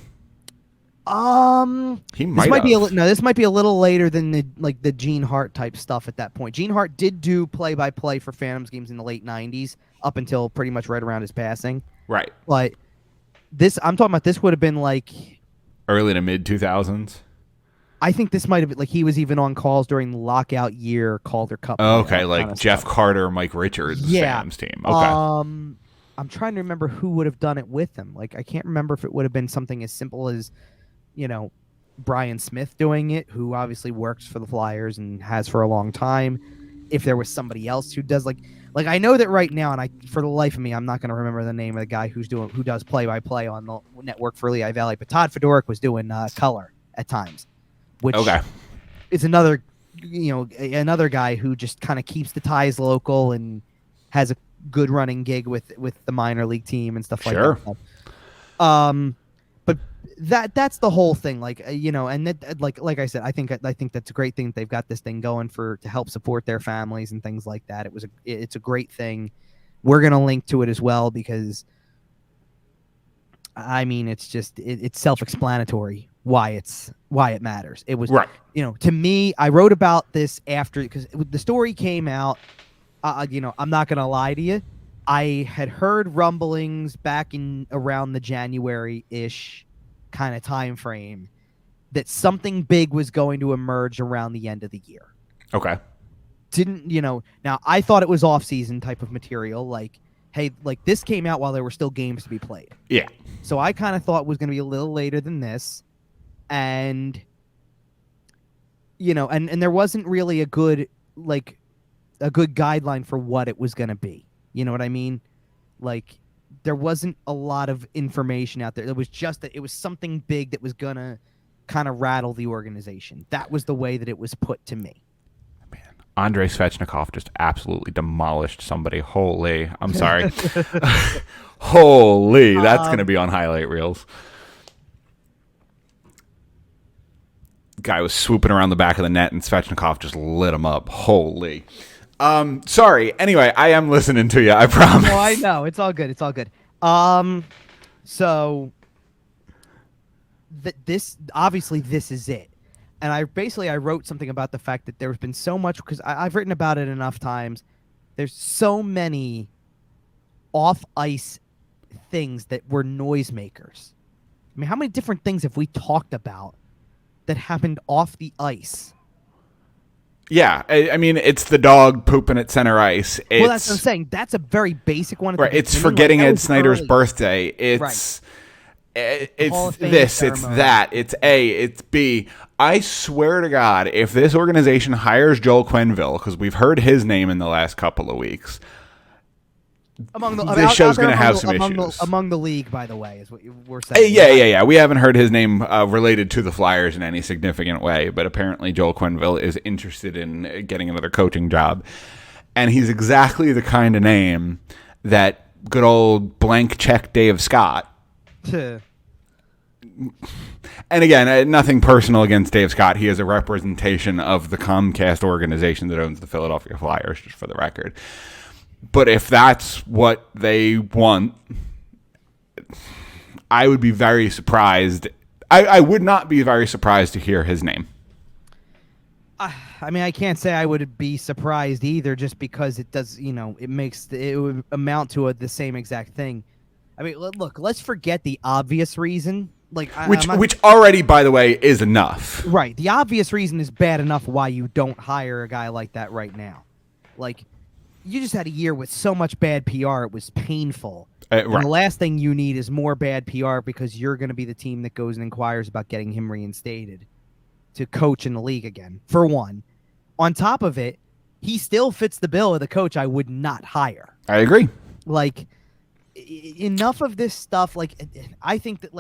He might have. This might be a little later than the Gene Hart type stuff at that point. Gene Hart did do play-by-play for Phantoms games in the late 90s up until pretty much right around his passing. Right. But I'm talking about this would have been like early to mid 2000s. I think this might have been he was even on calls during the lockout year Calder Cup. Okay, like Jeff Carter, Mike Richards, Phantoms team. Okay. I'm trying to remember who would have done it with him. Like I can't remember if it would have been something as simple as Brian Smith doing it, who obviously works for the Flyers and has for a long time. If there was somebody else who does like I know that right now, and for the life of me, I'm not going to remember the name of the guy who does play-by-play on the network for Lehigh Valley. But Todd Fedoruk was doing color at times, which is another guy who just kind of keeps the ties local and has a good running gig with the minor league team and stuff like that. But that's the whole thing. Like and that, like I said, I think that's a great thing that they've got this thing going to help support their families and things like that. It's a great thing. We're gonna link to it as well because I mean it's self-explanatory why it matters. It was right. To me, I wrote about this after because the story came out. I'm not gonna lie to you. I had heard rumblings back in around the January-ish kind of time frame that something big was going to emerge around the end of the year. Okay. Now I thought it was off-season type of material, like, hey, like this came out while there were still games to be played. Yeah. So I kind of thought it was going to be a little later than this, and and there wasn't really a good guideline for what it was going to be. You know what I mean? Like, there wasn't a lot of information out there. It was just that it was something big that was going to kind of rattle the organization. That was the way that it was put to me. Man, Andrei Svechnikov just absolutely demolished somebody. Holy. I'm sorry. Holy. That's going to be on highlight reels. Guy was swooping around the back of the net, and Svechnikov just lit him up. Holy. Sorry. Anyway, I am listening to you. I promise. No, I know. It's all good. It's all good. So this is it. And I wrote something about the fact that there's been so much because I've written about it enough times. There's so many off ice things that were noisemakers. I mean, how many different things have we talked about that happened off the ice? Yeah, I mean, it's the dog pooping at center ice. Well, that's what I'm saying. That's a very basic one. Right, it's forgetting Ed Snyder's birthday. It's it's this, it's that, it's A, it's B. I swear to God, if this organization hires Joel Quenneville, because we've heard his name in the last couple of weeks, this show's going to have some issues. Among the league, by the way, is what we're saying. Yeah. We haven't heard his name related to the Flyers in any significant way, but apparently Joel Quenneville is interested in getting another coaching job. And he's exactly the kind of name that good old blank check Dave Scott. And again, nothing personal against Dave Scott. He is a representation of the Comcast organization that owns the Philadelphia Flyers, just for the record. But if that's what they want, I would be very surprised. I would not be very surprised to hear his name. I mean, I can't say I would be surprised either, just because it does, it would amount to the same exact thing. I mean, look, let's forget the obvious reason. Which already, by the way, is enough. Right. The obvious reason is bad enough why you don't hire a guy like that right now. Like, you just had a year with so much bad PR, it was painful. Right. And the last thing you need is more bad PR because you're going to be the team that goes and inquires about getting him reinstated to coach in the league again, for one. On top of it, he still fits the bill of the coach I would not hire. I agree. Like, enough of this stuff. Like, I think that,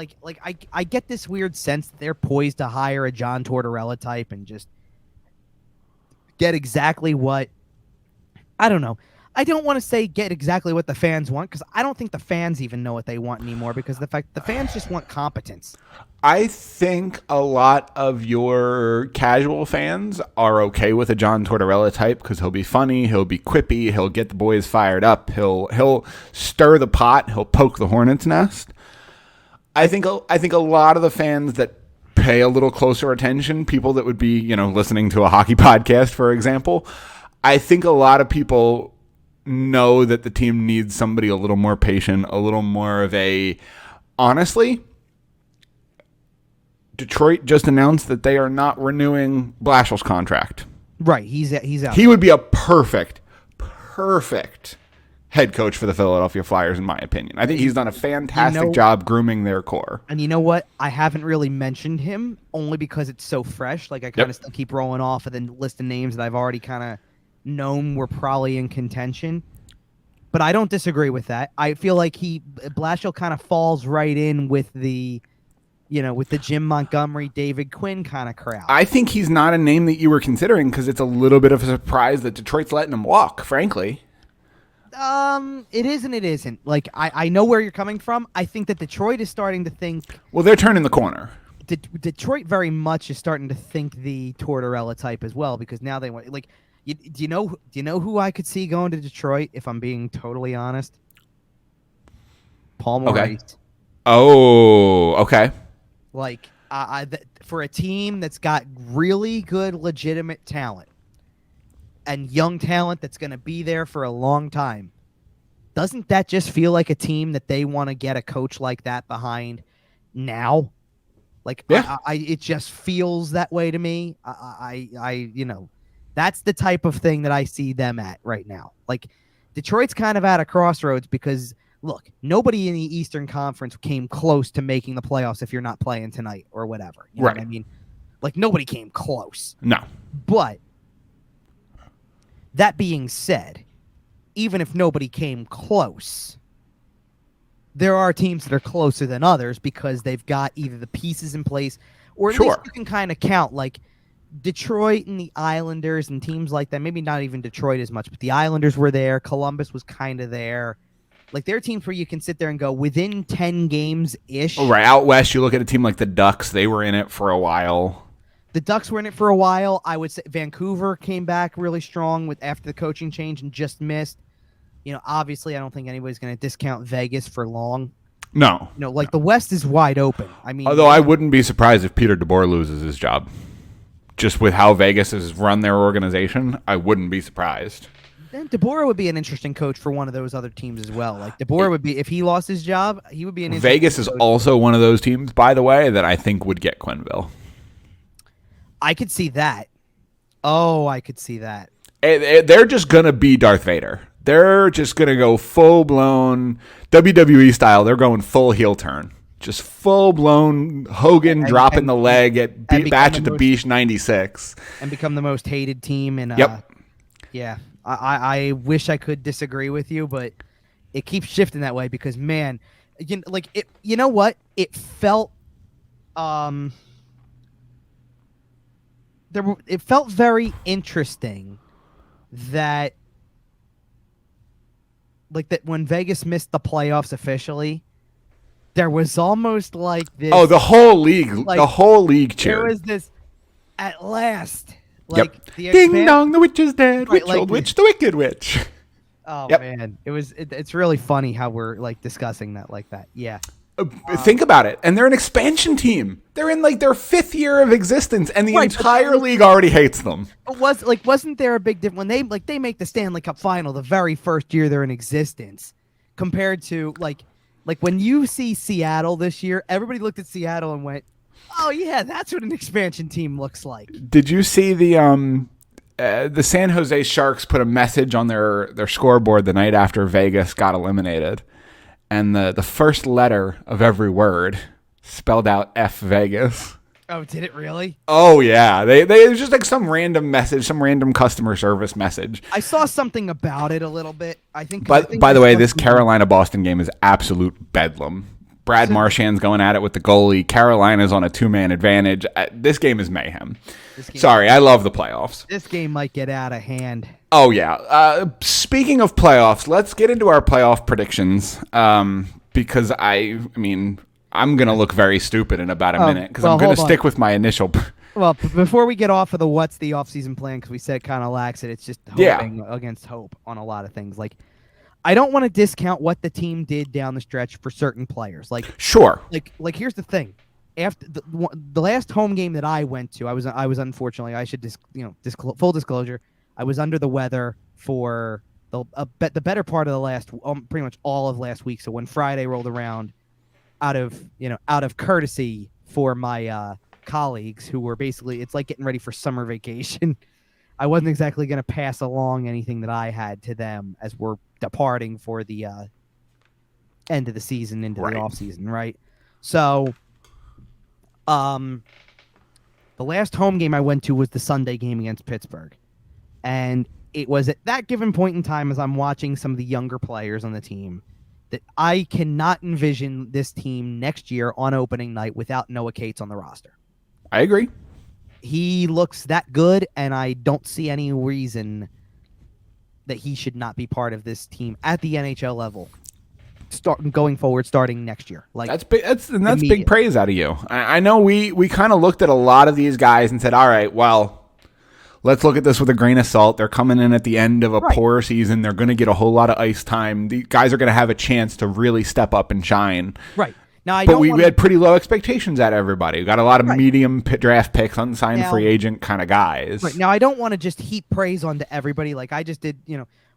I get this weird sense that they're poised to hire a John Tortorella type and just get exactly what, I don't know. I don't want to say get exactly what the fans want, because I don't think the fans even know what they want anymore, because the fact the fans just want competence. I think a lot of your casual fans are okay with a John Tortorella type because he'll be funny, he'll be quippy, he'll get the boys fired up, he'll stir the pot, he'll poke the hornet's nest. I think a lot of the fans that pay a little closer attention, people that would be, listening to a hockey podcast, for example, I think a lot of people know that the team needs somebody a little more patient, a little more of a, honestly, Detroit just announced that they are not renewing Blashill's contract. Right, he's out. He would be a perfect head coach for the Philadelphia Flyers, in my opinion. I think he's done a fantastic job grooming their core. And you know what? I haven't really mentioned him only because it's so fresh. Like, I kind of still keep rolling off of the list of names that I've already kind of known were probably in contention. But I don't disagree with that. I feel like Blashill kind of falls right in with the, with the Jim Montgomery, David Quinn kind of crowd. I think he's not a name that you were considering because it's a little bit of a surprise that Detroit's letting him walk, frankly. It is and it isn't. Like I know where you're coming from. I think that Detroit is starting to think. Well, they're turning the corner. Detroit very much is starting to think the Tortorella type as well, because now they want do you know who I could see going to Detroit, if I'm being totally honest? Paul Maurice. Okay. Oh, okay. Like for a team that's got really good legitimate talent and young talent that's going to be there for a long time, doesn't that just feel like a team that they want to get a coach like that behind now? Like, yeah. It just feels that way to me. That's the type of thing that I see them at right now. Like, Detroit's kind of at a crossroads because, look, nobody in the Eastern Conference came close to making the playoffs if you're not playing tonight or whatever. You know what I mean? Like, nobody came close. No. But that being said, even if nobody came close, there are teams that are closer than others because they've got either the pieces in place, or at least you can kind of count, like Detroit and the Islanders and teams like that. Maybe not even Detroit as much, but the Islanders were there. Columbus was kind of there. Like, there are teams where you can sit there and go within 10 games-ish. Oh, right. Out west, you look at a team like the Ducks. They were in it for a while. The Ducks were in it for a while. I would say Vancouver came back really strong after the coaching change and just missed. You know, obviously, I don't think anybody's going to discount Vegas for long. No. The West is wide open. I mean, although I wouldn't be surprised if Peter DeBoer loses his job. Just with how Vegas has run their organization, I wouldn't be surprised. Then DeBoer would be an interesting coach for one of those other teams as well. Like, DeBoer would be, if he lost his job, he would be an interesting Vegas is also one of those teams, by the way, that I think would get Quenneville. I could see that. Oh, I could see that. They're just going to be Darth Vader. They're just going to go full-blown WWE style. They're going full heel turn. Just full-blown Hogan dropping the leg at Batch at the Beach 96. And become the most hated team. Yep. Yeah. I wish I could disagree with you, but it keeps shifting that way because, man, you know what? It felt it felt very interesting that when Vegas missed the playoffs officially, there was almost like this. Oh, the whole league cheered. There was this at last. Ding dong, the witch is dead. Right, witch, old witch, the wicked witch. Oh man, it's really funny how we're discussing that like that. Yeah. Think about it, and they're an expansion team. They're in their 5th year of existence, and the entire league already hates them. Wasn't there a big difference when they make the Stanley Cup final the very first year they're in existence, compared to when you see Seattle this year? Everybody looked at Seattle and went, "Oh yeah, that's what an expansion team looks like." Did you see the San Jose Sharks put a message on their scoreboard the night after Vegas got eliminated? And the first letter of every word spelled out F Vegas. Oh, did it really? Oh, yeah. It was just some random message, some random customer service message. I saw something about it a little bit. But by the way, this Carolina-Boston game is absolute bedlam. Brad Marchand's going at it with the goalie. Carolina's on a 2-man advantage. This game is mayhem. Sorry, I love the playoffs. This game might get out of hand. Oh, yeah. Speaking of playoffs, let's get into our playoff predictions because I'm going to look very stupid in about a minute because I'm going to stick with my initial. Well, before we get off of what's the offseason plan, because we said kind of lacks it, it's just hoping against hope on a lot of things. I don't want to discount what the team did down the stretch for certain players. Sure. Here's the thing. After the last home game that I went to, I was unfortunately, I should full disclosure, I was under the weather for the better part of the last, pretty much all of last week. So when Friday rolled around, out of courtesy for my colleagues who were basically, it's like getting ready for summer vacation. I wasn't exactly going to pass along anything that I had to them as we're departing for the end of the season into the off season, right? So, the last home game I went to was the Sunday game against Pittsburgh, and it was at that given point in time as I'm watching some of the younger players on the team that I cannot envision this team next year on opening night without Noah Cates on the roster. I agree. He looks that good, and I don't see any reason that he should not be part of this team at the NHL level. Going forward, starting next year. Like that's big praise out of you. I know we kind of looked at a lot of these guys and said, all right, well, let's look at this with a grain of salt. They're coming in at the end of a poor season. They're going to get a whole lot of ice time. The guys are going to have a chance to really step up and shine. Right. Now, we had pretty low expectations out of everybody. We got a lot of medium draft picks, unsigned free agent kind of guys. Right. Now, I don't want to just heap praise onto everybody like I just did,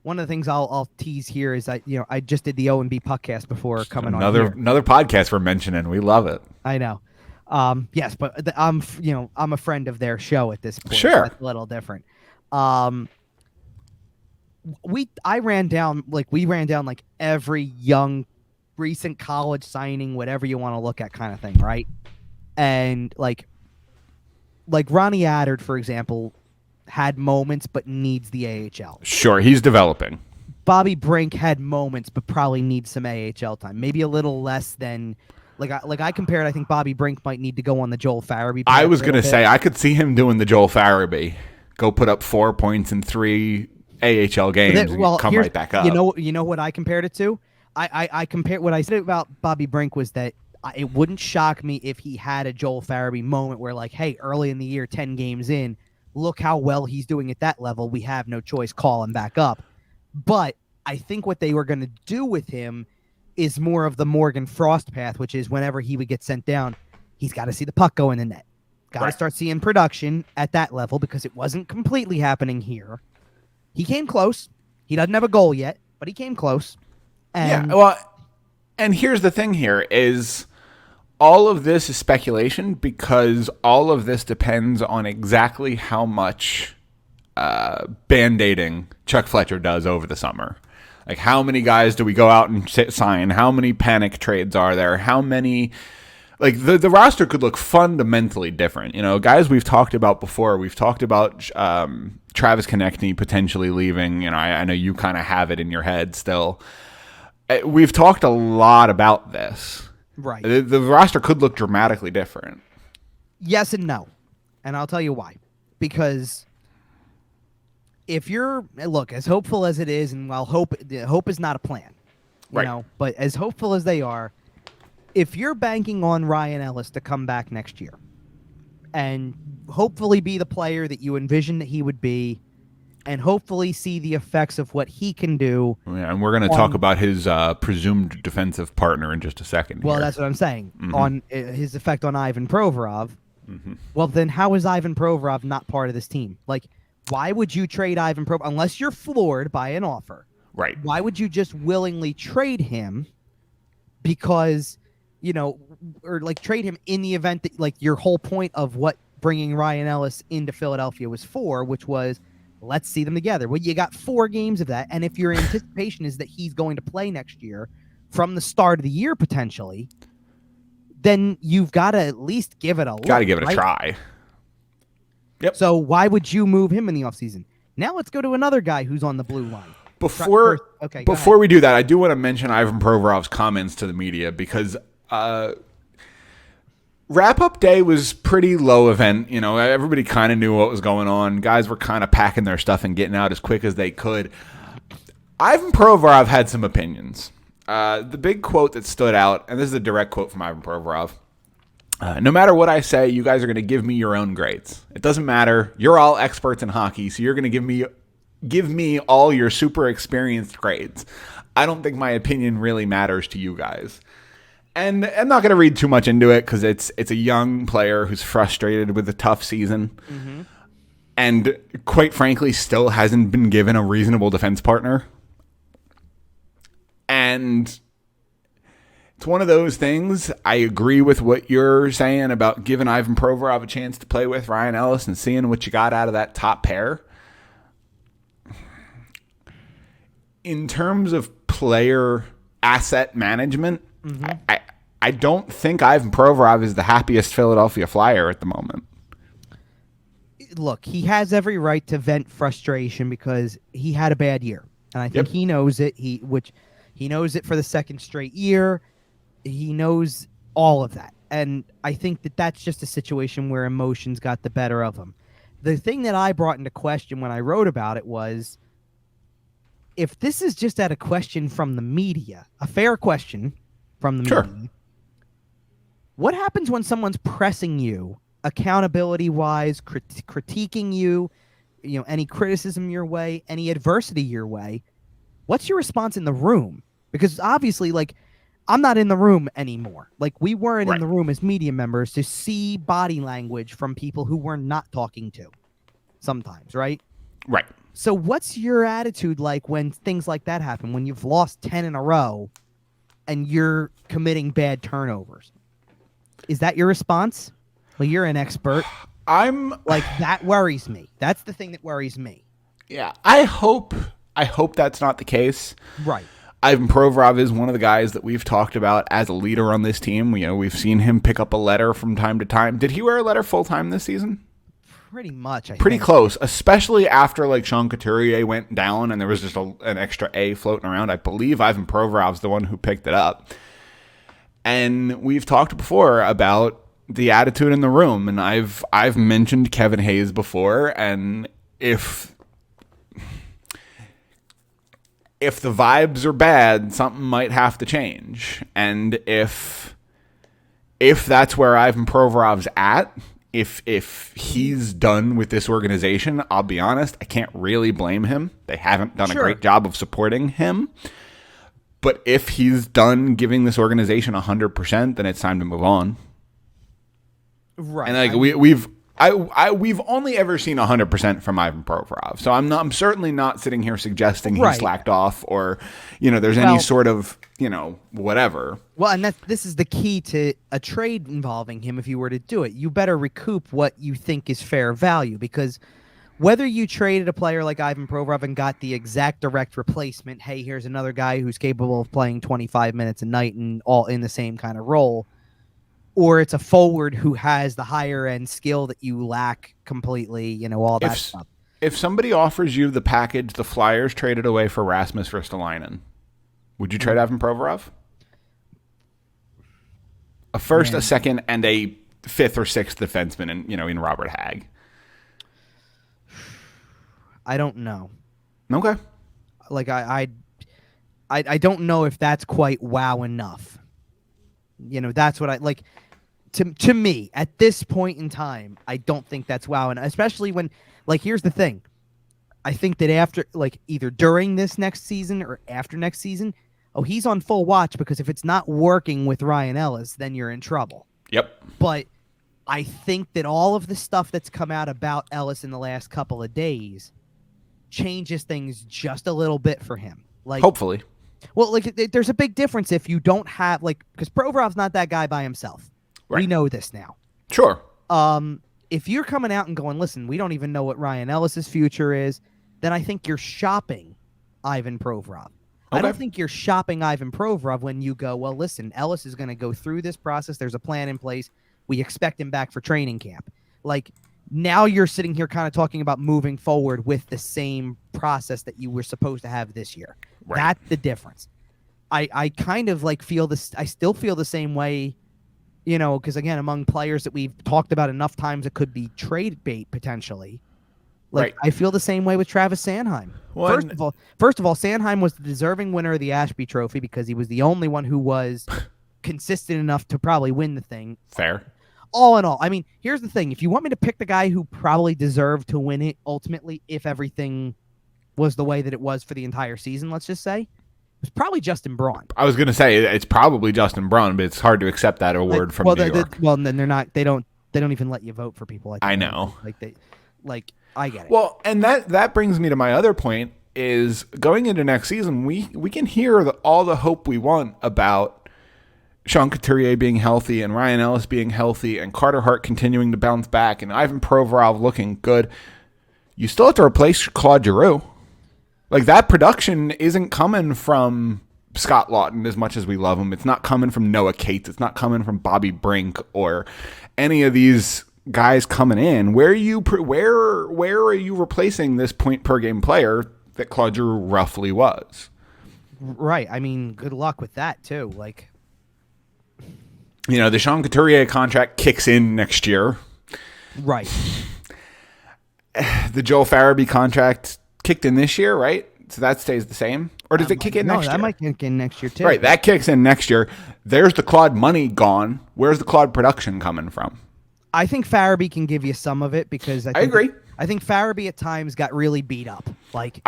one of the things I'll tease here is I just did the O&B podcast before coming on here. Another podcast we're mentioning. We love it. I know. Yes, but I'm a friend of their show at this point. Sure. So that's a little different. We ran down like every young recent college signing, whatever you want to look at kind of thing, right? And like Ronnie Attard, for example, had moments but needs the AHL. Sure, he's developing. Bobby Brink had moments but probably needs some AHL time. Maybe a little less than I compared. I think Bobby Brink might need to go on the Joel Farabee. I was going to say I could see him doing the Joel Farabee. Go put up 4 points in 3 AHL games and come right back up. You know what I compared it to? I compared what I said about Bobby Brink was that it wouldn't shock me if he had a Joel Farabee moment where like, hey, early in the year, 10 games in, look how well he's doing at that level. We have no choice. Call him back up. But I think what they were going to do with him is more of the Morgan Frost path, which is whenever he would get sent down, he's got to see the puck go in the net. Got to start seeing production at that level because it wasn't completely happening here. He came close. He doesn't have a goal yet, but he came close. And and here's the thing here is all of this is speculation because all of this depends on exactly how much band-aiding Chuck Fletcher does over the summer. Like, how many guys do we go out and sign? How many panic trades are there? How many... Like, the roster could look fundamentally different. Guys we've talked about before. We've talked about Travis Konechny potentially leaving. I know you kind of have it in your head still. We've talked a lot about this. Right. The roster could look dramatically different. Yes and no. And I'll tell you why. Because if you're, look, as hopeful as it is, and while hope is not a plan, but as hopeful as they are, if you're banking on Ryan Ellis to come back next year and hopefully be the player that you envisioned that he would be, and hopefully see the effects of what he can do. Yeah, and we're going to talk about his presumed defensive partner in just a second. Well, that's what I'm saying. Mm-hmm. On his effect on Ivan Provorov. Mm-hmm. Well, then how is Ivan Provorov not part of this team? Like, why would you trade Ivan Provorov unless you're floored by an offer? Right. Why would you just willingly trade him? Because, or like trade him in the event that like your whole point of what bringing Ryan Ellis into Philadelphia was for, which was, let's see them together. Well, you got 4 games of that. And if your anticipation is that he's going to play next year from the start of the year, potentially, then you've got to at least give it a look. Got to give it a try. Yep. So why would you move him in the offseason? Now let's go to another guy who's on the blue line. Before we do that, I do want to mention Ivan Provorov's comments to the media because wrap-up day was pretty low event. Everybody kind of knew what was going on. Guys were kind of packing their stuff and getting out as quick as they could. Ivan Provorov had some opinions. The big quote that stood out, and this is a direct quote from Ivan Provorov, no matter what I say, you guys are going to give me your own grades. It doesn't matter. You're all experts in hockey, so you're going to give me all your super experienced grades. I don't think my opinion really matters to you guys. And I'm not going to read too much into it because it's a young player who's frustrated with a tough season. Mm-hmm. And quite frankly, still hasn't been given a reasonable defense partner. And it's one of those things. I agree with what you're saying about giving Ivan Provorov a chance to play with Ryan Ellis and seeing what you got out of that top pair. In terms of player asset management, mm-hmm. I don't think Ivan Provorov is the happiest Philadelphia Flyer at the moment. Look, he has every right to vent frustration because he had a bad year. And I think he knows it. He knows it for the second straight year. He knows all of that. And I think that that's just a situation where emotions got the better of him. The thing that I brought into question when I wrote about it was, if this is just at a question from the media, a fair question from the media, what happens when someone's pressing you, accountability-wise, critiquing you, any criticism your way, any adversity your way? What's your response in the room? Because obviously, like, I'm not in the room anymore. Like, we weren't in the room as media members to see body language from people who we're not talking to sometimes, right? Right. So what's your attitude like when things like that happen, when you've lost 10 in a row and you're committing bad turnovers? Is that your response? Well, you're an expert. That worries me. That's the thing that worries me. Yeah, I hope that's not the case. Right. Ivan Provorov is one of the guys that we've talked about as a leader on this team. We've seen him pick up a letter from time to time. Did he wear a letter full time this season? Pretty much, I Pretty think. close, especially after like Sean Couturier went down and there was just an extra A floating around. I believe Ivan Provorov's the one who picked it up. And we've talked before about the attitude in the room, and I've mentioned Kevin Hayes before, and if the vibes are bad, something might have to change. And if that's where Ivan Provorov's at, if he's done with this organization, I'll be honest, I can't really blame him. They haven't done a great job of supporting him. But if he's done giving this organization 100%, then it's time to move on. Right. And like we've only ever seen 100% from Ivan Provorov. So I'm certainly not sitting here suggesting he slacked off or there's any sort of whatever. Well, and this is the key to a trade involving him. If you were to do it, you better recoup what you think is fair value, because whether you traded a player like Ivan Provorov and got the exact direct replacement, hey, here's another guy who's capable of playing 25 minutes a night and all in the same kind of role, or it's a forward who has the higher end skill that you lack completely, all that stuff. If somebody offers you the package the Flyers traded away for Rasmus Ristolainen, would you trade Ivan Provorov? A first, a second, and a fifth or sixth defenseman in Robert Hagg. I don't know. Okay. Like I don't know if that's quite wow enough. That's what I like. To me, at this point in time, I don't think that's wow enough. Especially when, like, here's the thing. I think that after, like, either during this next season or after next season, he's on full watch, because if it's not working with Ryan Ellis, then you're in trouble. Yep. But I think that all of the stuff that's come out about Ellis in the last couple of days changes things just a little bit for him. Like, hopefully. Well, like, there's a big difference if you don't have, like, because Provorov's not that guy by himself. Right. We know this now. Sure. If you're coming out and going, listen, we don't even know what Ryan Ellis's future is, then I think you're shopping Ivan Provorov. Okay. I don't think you're shopping Ivan Provorov when you go, well, listen, Ellis is going to go through this process. There's a plan in place. We expect him back for training camp. Like, now you're sitting here kind of talking about moving forward with the same process that you were supposed to have this year. Right. That's the difference. I kind of like feel this. I still feel the same way, because again, among players that we've talked about enough times, it could be trade bait potentially. Like, I feel the same way with Travis Sanheim. Well, first of all, Sanheim was the deserving winner of the Ashby Trophy because he was the only one who was consistent enough to probably win the thing. Fair. All in all, I mean, here's the thing. If you want me to pick the guy who probably deserved to win it ultimately, if everything was the way that it was for the entire season, let's just say, it was probably Justin Braun. I was going to say it's probably Justin Braun, but it's hard to accept that award from New York. Well, then they're not. They don't even let you vote for people like that. I know. I get it. Well, and that brings me to my other point is going into next season, we can hear all the hope we want about Sean Couturier being healthy and Ryan Ellis being healthy and Carter Hart continuing to bounce back and Ivan Provorov looking good. You still have to replace Claude Giroux. Like, that production isn't coming from Scott Lawton as much as we love him. It's not coming from Noah Cates. It's not coming from Bobby Brink or any of these guys coming in. Where are you replacing this point per game player that Claude Giroux roughly was? Right. I mean, good luck with that too. Like, the Sean Couturier contract kicks in next year. Right. The Joel Farabee contract kicked in this year, right? So that stays the same? Or does it kick in next year? No, that might kick in next year, too. Right, that kicks in next year. There's the Claude money gone. Where's the Claude production coming from? I think Farabee can give you some of it because I agree. I think Farabee at times got really beat up. Like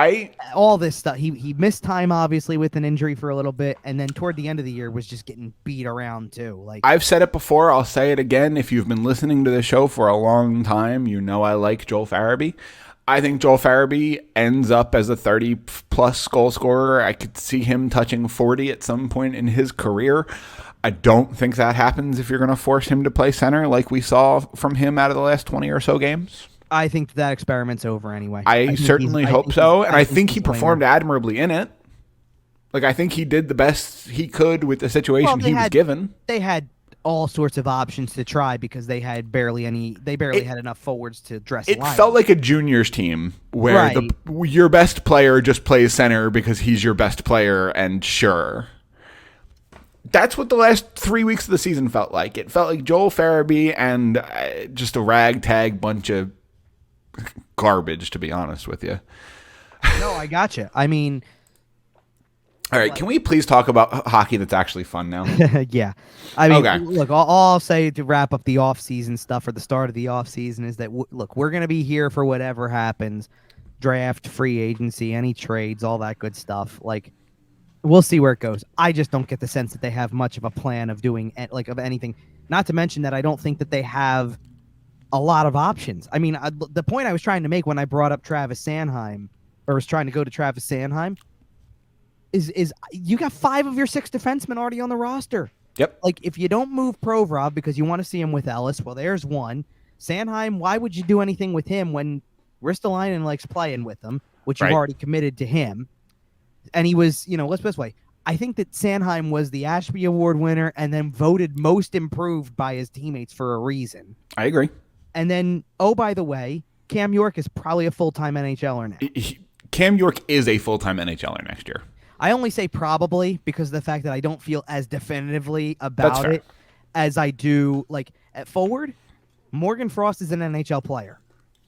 all this stuff. He missed time obviously with an injury for a little bit, and then toward the end of the year was just getting beat around too. Like I've said it before, I'll say it again. If you've been listening to the show for a long time, you know I like Joel Farabee. I think Joel Farabee ends up as a 30-plus goal scorer. I could see him touching 40 at some point in his career. I don't think that happens if you're going to force him to play center like we saw from him out of the last 20 or so games. I think that experiment's over anyway. I certainly hope so, and I think he performed admirably in it. Like, I think he did the best he could with the situation he was given. They had all sorts of options to try because they had barely had enough forwards to dress. It felt like a juniors team where your best player just plays center because he's your best player, and sure. That's what the last 3 weeks of the season felt like. It felt like Joel Farabee and just a ragtag bunch of garbage, to be honest with you. No, I gotcha. I mean... All right, can we please talk about hockey that's actually fun now? Yeah. I mean, look, all I'll say to wrap up the off-season stuff or the start of the off-season is that, look, we're going to be here for whatever happens. Draft, free agency, any trades, all that good stuff. Like, we'll see where it goes. I just don't get the sense that they have much of a plan of doing, like, of anything. Not to mention that I don't think that they have a lot of options. I mean, the point I was trying to make when I brought up Travis Sanheim, or was trying to go to Travis Sanheim, is you got 5 of your 6 defensemen already on the roster. Yep. Like, if you don't move Provorov because you want to see him with Ellis, well, there's one. Sanheim, why would you do anything with him when Ristolainen likes playing with him, which you've already committed to him? And he was, let's put it this way. I think that Sanheim was the Ashby Award winner and then voted most improved by his teammates for a reason. I agree. And then, oh, by the way, Cam York is probably a full-time NHLer now. Cam York is a full-time NHLer next year. I only say probably because of the fact that I don't feel as definitively about it as I do, like, at forward. Morgan Frost is an NHL player.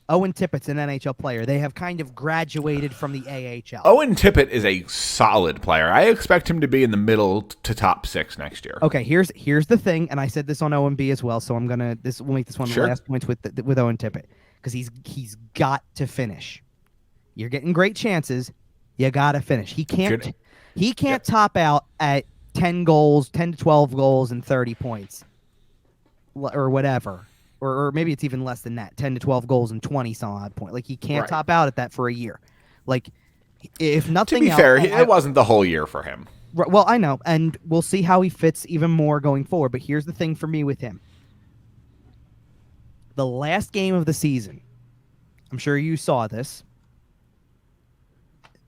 Owen Tippett's an NHL player. They have kind of graduated from the AHL. Owen Tippett is a solid player. I expect him to be in the middle to top 6 next year. Okay, here's the thing, and I said this on OMB as well, so we'll make this one of the last points with Owen Tippett, because he's got to finish. You're getting great chances. You got to finish. He can't top out at 10 goals, 10 to 12 goals, and 30 points, or whatever. Or maybe it's even less than that, 10 to 12 goals and 20 some odd point. Like, he can't top out at that for a year. Like, if nothing else... To be fair, it wasn't the whole year for him. Well, I know, and we'll see how he fits even more going forward. But here's the thing for me with him. The last game of the season, I'm sure you saw this,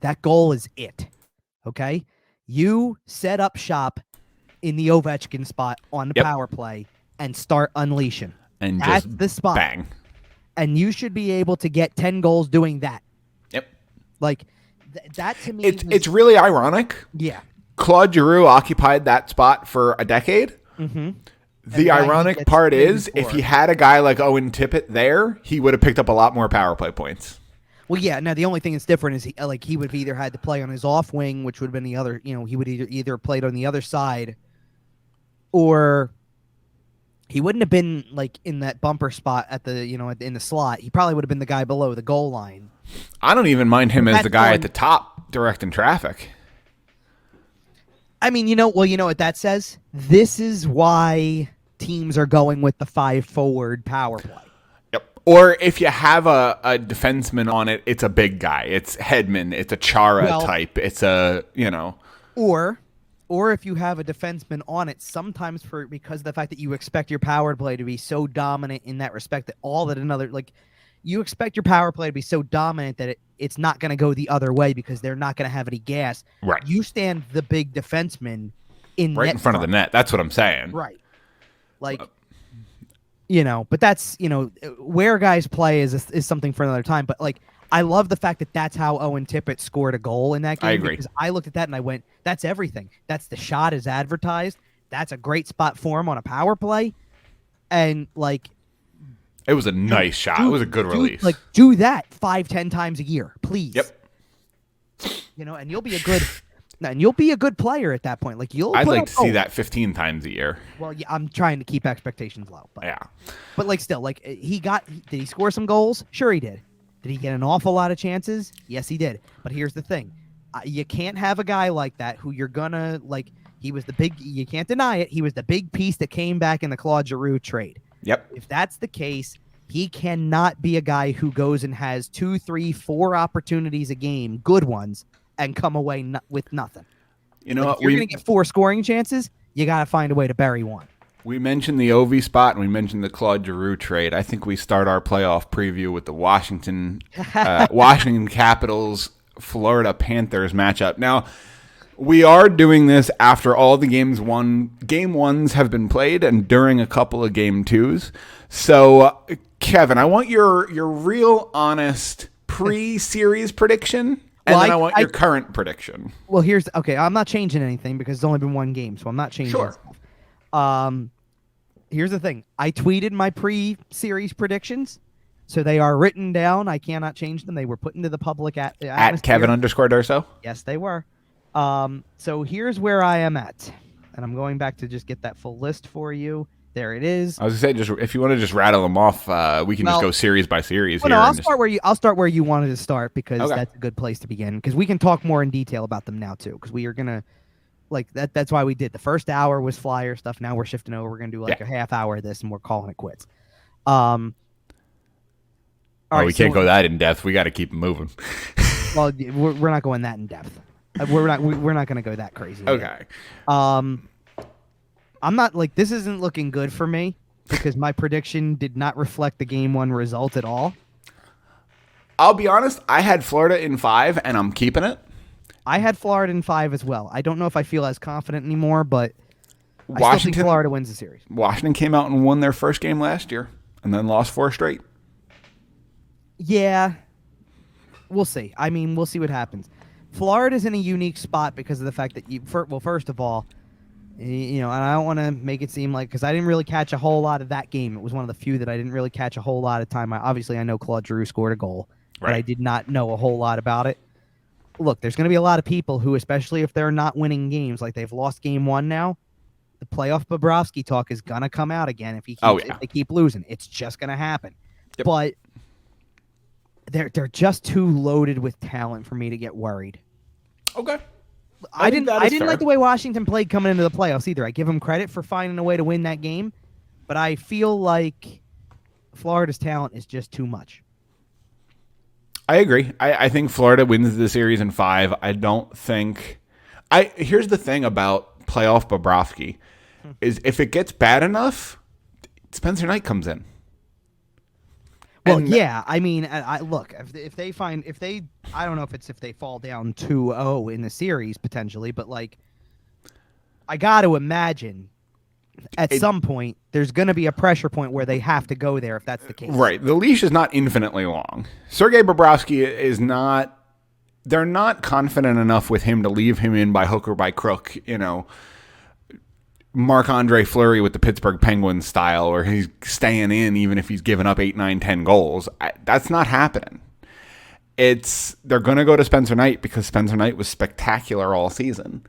that goal is it, okay? You set up shop in the Ovechkin spot on the power play and start unleashing. And that's just the spot. Bang. And you should be able to get 10 goals doing that. Yep. Like, that to me... It's really ironic. Yeah. Claude Giroux occupied that spot for a decade. Mm-hmm. The ironic part is, if he had a guy like Owen Tippett there, he would have picked up a lot more power play points. Well, yeah. Now, the only thing that's different is he would have either had to play on his off wing, which would have been the other... he would either played on the other side, or... He wouldn't have been like in that bumper spot at the in the slot. He probably would have been the guy below the goal line. I don't even mind him as the guy at the top directing traffic. I mean, you know what that says? This is why teams are going with the 5 forward power play. Yep. Or if you have a defenseman on it, it's a big guy. It's Hedman. It's a Chara type. It's a Or if you have a defenseman on it, sometimes because of the fact that you expect your power play to be so dominant in that respect that you expect your power play to be so dominant that it's not going to go the other way because they're not going to have any gas. Right. You stand the big defenseman in front of the net. That's what I'm saying. Right. Like, but that's, where guys play is something for another time. But like, I love the fact that that's how Owen Tippett scored a goal in that game. I agree. Because I looked at that and I went, that's everything. That's the shot as advertised. That's a great spot for him on a power play. And, like... It was a nice shot. It was a good release. Do that 5-10 times a year, please. Yep. And you'll be a good player at that point. Like I'd like to see that 15 times a year. Well, yeah, I'm trying to keep expectations low. But, yeah. But like still, like did he score some goals? Sure he did. Did he get an awful lot of chances? Yes, he did. But here's the thing. You can't have a guy like that who you're gonna like. He was you can't deny it. He was the big piece that came back in the Claude Giroux trade. Yep. If that's the case, he cannot be a guy who goes and has 2, 3, 4 opportunities a game, good ones, and come away with nothing. You know, if you're going to get 4 scoring chances, you got to find a way to bury one. We mentioned the OV spot and we mentioned the Claude Giroux trade. I think we start our playoff preview with the Washington Capitals, Florida Panthers matchup. Now, we are doing this after all the game ones have been played and during a couple of game twos. So, Kevin, I want your real honest pre-series prediction. And then I want your current prediction. Well, I'm not changing anything because it's only been one game, so I'm not changing stuff. Here's the thing. I tweeted my pre-series predictions, so they are written down. I cannot change them. They were put into the public atmosphere. At Kevin_Durso? Yes, they were. So here's where I am at. And I'm going back to just get that full list for you. There it is. I was going to say, if you want to just rattle them off, we can just go series by series. Well, I'll start where you wanted to start because that's a good place to begin. Because we can talk more in detail about them now too. Because we are gonna that. That's why we did the first hour was Flyer stuff. Now we're shifting over. We're gonna do a half hour of this, and we're calling it quits. We can't go that in depth. We got to keep moving. Well, we're not going that in depth. We're not going to go that crazy. Okay. I'm not this isn't looking good for me because my prediction did not reflect the game 1 result at all. I'll be honest. I had Florida in 5, and I'm keeping it. I had Florida in 5 as well. I don't know if I feel as confident anymore, but I still think Florida wins the series. Washington came out and won their first game last year, and then lost 4 straight. Yeah, we'll see. I mean, we'll see what happens. Florida's in a unique spot because of the fact that first of all, and I don't want to make it seem because I didn't really catch a whole lot of that game. It was one of the few that I didn't really catch a whole lot of time. I know Claude Giroux scored a goal, but I did not know a whole lot about it. Look, there's going to be a lot of people who, especially if they're not winning games, like they've lost game 1 now, the playoff Bobrovsky talk is going to come out again if they keep losing. It's just going to happen. Yep. But they're just too loaded with talent for me to get worried. Okay. I didn't like the way Washington played coming into the playoffs either. I give them credit for finding a way to win that game, but I feel like Florida's talent is just too much. I agree. I think Florida wins the series in 5. I don't think here's the thing about playoff Bobrovsky is if it gets bad enough, Spencer Knight comes in. Well, yeah. I mean, look, if they I don't know if they fall down 2-0 in the series potentially, but I got to imagine at some point there's going to be a pressure point where they have to go there if that's the case. Right. The leash is not infinitely long. Sergei Bobrovsky is not. They're not confident enough with him to leave him in by hook or by crook. Marc-Andre Fleury with the Pittsburgh Penguins style, or he's staying in even if he's given up 8, 9, 10 goals. That's not happening. They're going to go to Spencer Knight because Spencer Knight was spectacular all season.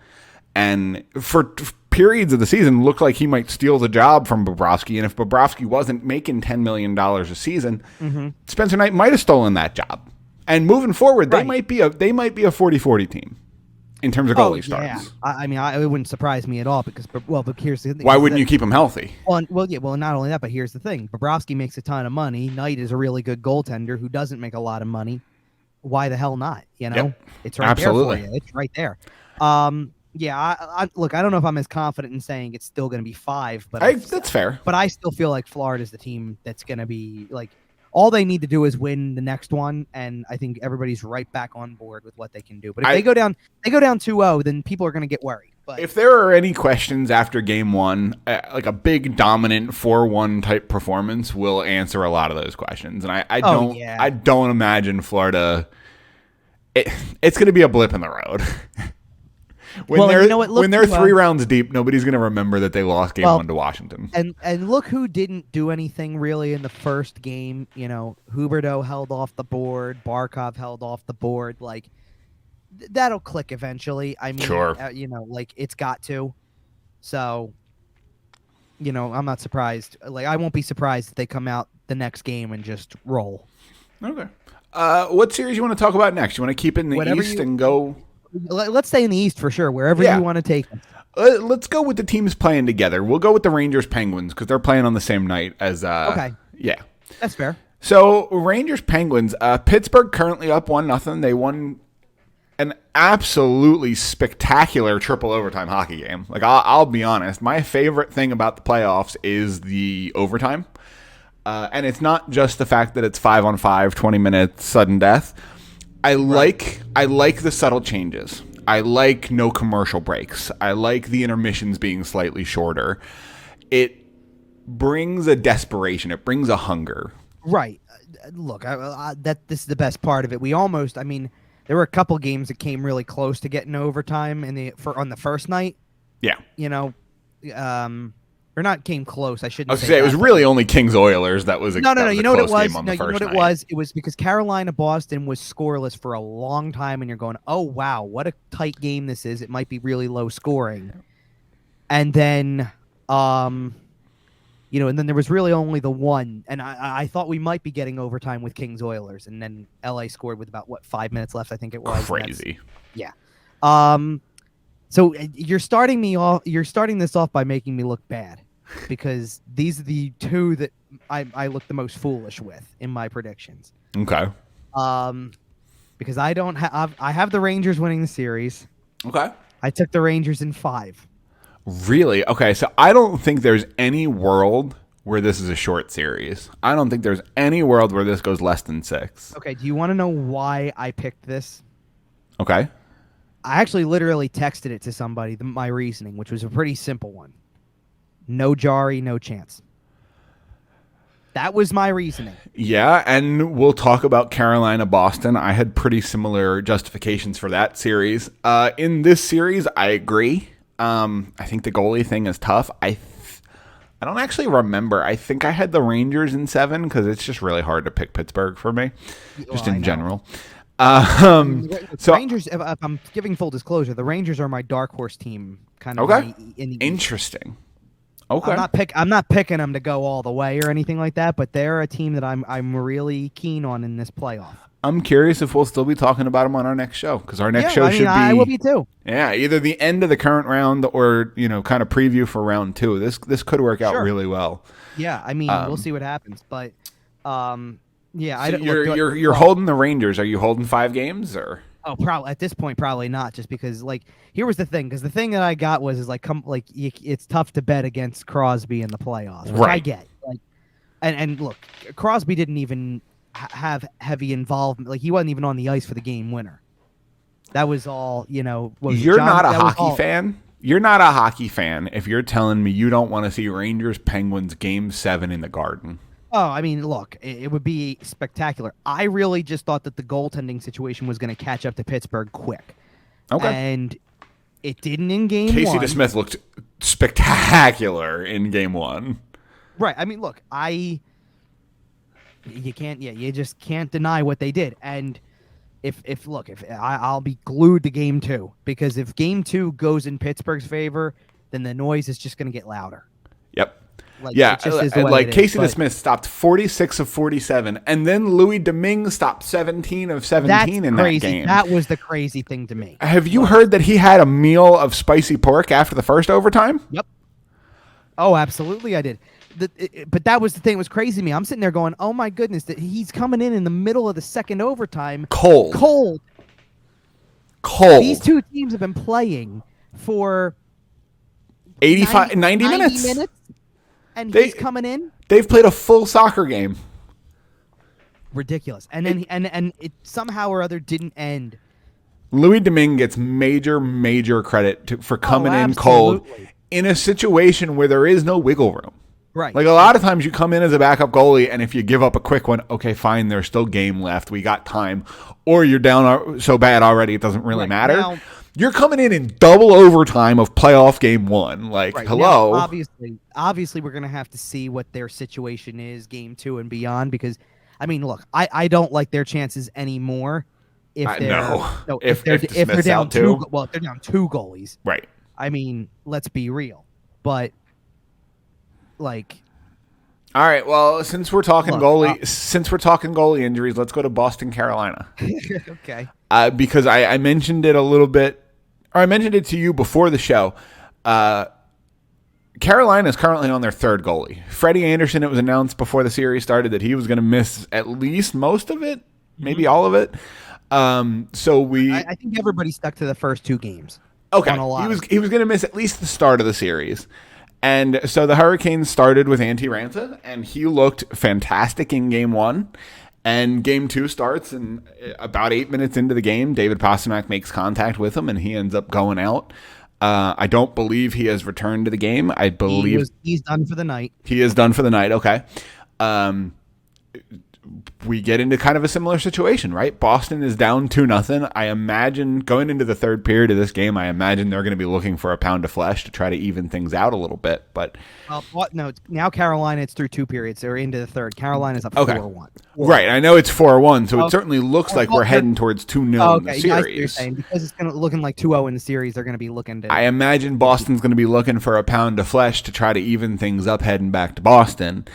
And for periods of the season, looked like he might steal the job from Bobrovsky. And if Bobrovsky wasn't making $10 million a season, Spencer Knight might have stolen that job. And moving forward, they might be a 40-40 team. In terms of goalie starts. Yeah. I mean, it wouldn't surprise me at all because, but here's the thing. Why wouldn't you keep him healthy? Well, not only that, but here's the thing. Bobrovsky makes a ton of money. Knight is a really good goaltender who doesn't make a lot of money. Why the hell not? Yep. It's right there for you. It's right there. Look, I don't know if I'm as confident in saying it's still going to be 5, but that's fair. But I still feel like Florida's the team that's going to be all they need to do is win the next one, and I think everybody's right back on board with what they can do. But if they go down 2-0, then people are going to get worried. But if there are any questions after game 1, a big dominant 4-1 type performance will answer a lot of those questions. And I don't imagine Florida. It's going to be a blip in the road. When they're 3 rounds deep, nobody's going to remember that they lost game 1 to Washington. And look who didn't do anything really in the first game. Huberdeau held off the board. Barkov held off the board. that'll click eventually. I mean, Sure. Like it's got to. So, I'm not surprised. Like I won't be surprised if they come out the next game and just roll. Okay. What series you want to talk about next? You want to keep it in the East and go? Let's stay in the East for sure. Wherever you want to take them. Let's go with the teams playing together. We'll go with the Rangers Penguins because they're playing on the same night as. Okay. Yeah. That's fair. So Rangers Penguins. Pittsburgh currently up 1-0. They won an absolutely spectacular triple overtime hockey game. Like I'll be honest, my favorite thing about the playoffs is the overtime. And it's not just the fact that it's 5-on-5, 20 minutes, sudden death. I like the subtle changes. I like no commercial breaks. I like the intermissions being slightly shorter. It brings a desperation. It brings a hunger. Right. Look, this is the best part of it. There were a couple games that came really close to getting overtime on the first night. Yeah. Or not came close. I shouldn't say it was really only Kings Oilers that was a no. You know what it was? No, you know what it was? It was because Carolina Boston was scoreless for a long time, and you're going, oh wow, what a tight game this is. It might be really low scoring, and then and then there was really only the one, and I thought we might be getting overtime with Kings Oilers, and then LA scored with about 5 minutes left, I think it was. Crazy. Yeah. So you're starting this off by making me look bad, because these are the two that I look the most foolish with in my predictions. Okay. Because I have the Rangers winning the series. Okay. I took the Rangers in 5. Really? Okay, so I don't think there's any world where this is a short series. I don't think there's any world where this goes less than 6. Okay, do you want to know why I picked this? Okay. I actually literally texted it to somebody, my reasoning, which was a pretty simple one. No Jari, no chance. That was my reasoning. Yeah, and we'll talk about Carolina-Boston. I had pretty similar justifications for that series. In this series, I agree. I think the goalie thing is tough. I don't actually remember. I think I had the Rangers in 7 because it's just really hard to pick Pittsburgh for me, just in general. So Rangers, if I'm giving full disclosure, the Rangers are my dark horse team. Kind of. Okay. Interesting. Okay. I'm not picking them to go all the way or anything like that, but they're a team that I'm really keen on in this playoff. I'm curious if we'll still be talking about them on our next show, because our next show should be. I will be too. Yeah, either the end of the current round or kind of preview for round 2. This could work out really well. Yeah, we'll see what happens, but yeah, so you're holding the Rangers. Are you holding 5 games or? Oh, probably at this point, probably not. Just because, here was the thing. Because the thing that I got was it's tough to bet against Crosby in the playoffs, which I get. And look, Crosby didn't even have heavy involvement. He wasn't even on the ice for the game winner. That was all. You're not a hockey fan. You're not a hockey fan if you're telling me you don't want to see Rangers Penguins Game 7 in the Garden. Oh, look, it would be spectacular. I really just thought that the goaltending situation was going to catch up to Pittsburgh quick. Okay. And it didn't in Game 1. Casey DeSmith looked spectacular in Game 1. Right. Look, you just can't deny what they did. And if I'll be glued to Game 2, because if Game 2 goes in Pittsburgh's favor, then the noise is just going to get louder. Yep. Casey DeSmith stopped 46 of 47, and then Louis Domingue stopped 17 of 17 in that game. That was the crazy thing to me. Have you heard that he had a meal of spicy pork after the first overtime? Yep. Oh, absolutely, I did. But that was the thing that was crazy to me. I'm sitting there going, oh my goodness, that he's coming in the middle of the second overtime. Cold. These two teams have been playing for 90 minutes. And he's coming in. They've played a full soccer game. Ridiculous. And then and it somehow or other didn't end. Louis Domingue gets major credit for coming in cold in a situation where there is no wiggle room. Right. A lot of times you come in as a backup goalie, and if you give up a quick one, okay, fine, there's still game left. We got time. Or you're down so bad already, it doesn't really matter. Now, you're coming in double overtime of playoff Game 1. Hello. Now, obviously, we're going to have to see what their situation is Game 2 and beyond, because, look, I don't like their chances anymore. if they're no. if they're down two. Well, if they're down 2 goalies, right? I mean, let's be real. But like, all right. Well, since we're talking goalie injuries, let's go to Boston, Carolina. Okay. Because I mentioned it a little bit, or I mentioned it to you before the show. Carolina is currently on their 3rd goalie. Freddie Anderson, it was announced before the series started that he was going to miss at least most of it, maybe all of it. I think everybody stuck to the first 2 games. Okay, he was going to miss at least the start of the series. And so the Hurricanes started with Antti Raanta, and he looked fantastic in Game 1. And Game 2 starts, and about 8 minutes into the game, David Pastrnak makes contact with him, and he ends up going out. I don't believe he has returned to the game. I believe he's done for the night. He is done for the night. Okay. We get into kind of a similar situation, right? Boston is down 2-0. I imagine going into the 3rd period of this game, I imagine they're going to be looking for a pound of flesh to try to even things out a little bit. But no, now Carolina, it's through 2 periods. They're into the 3rd. Carolina's up 4-1. Right. I know it's 4-1, so it certainly looks like we're heading towards 2-0 in the series. I see what you're saying. Because it's looking like 2-0 in the series, they're going to be looking to... I imagine Boston's going to be looking for a pound of flesh to try to even things up heading back to Boston.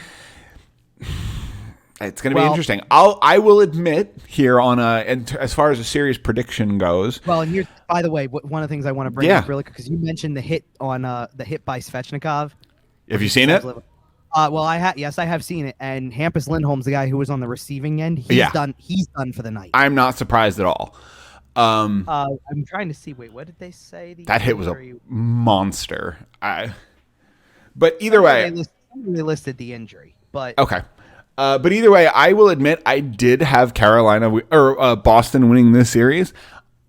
It's going to be interesting. I will admit here and as far as the series prediction goes. Well, and here's, by the way, one of the things I want to bring up really quick, because you mentioned the hit by Svechnikov. Have you seen it? Well, yes, I have seen it. And Hampus Lindholm's the guy who was on the receiving end. He's done for the night. I'm not surprised at all. I'm trying to see. Wait, what did they say? That hit was a monster. But either way, they listed the injury. But okay. But either way, I will admit I did have Boston winning this series.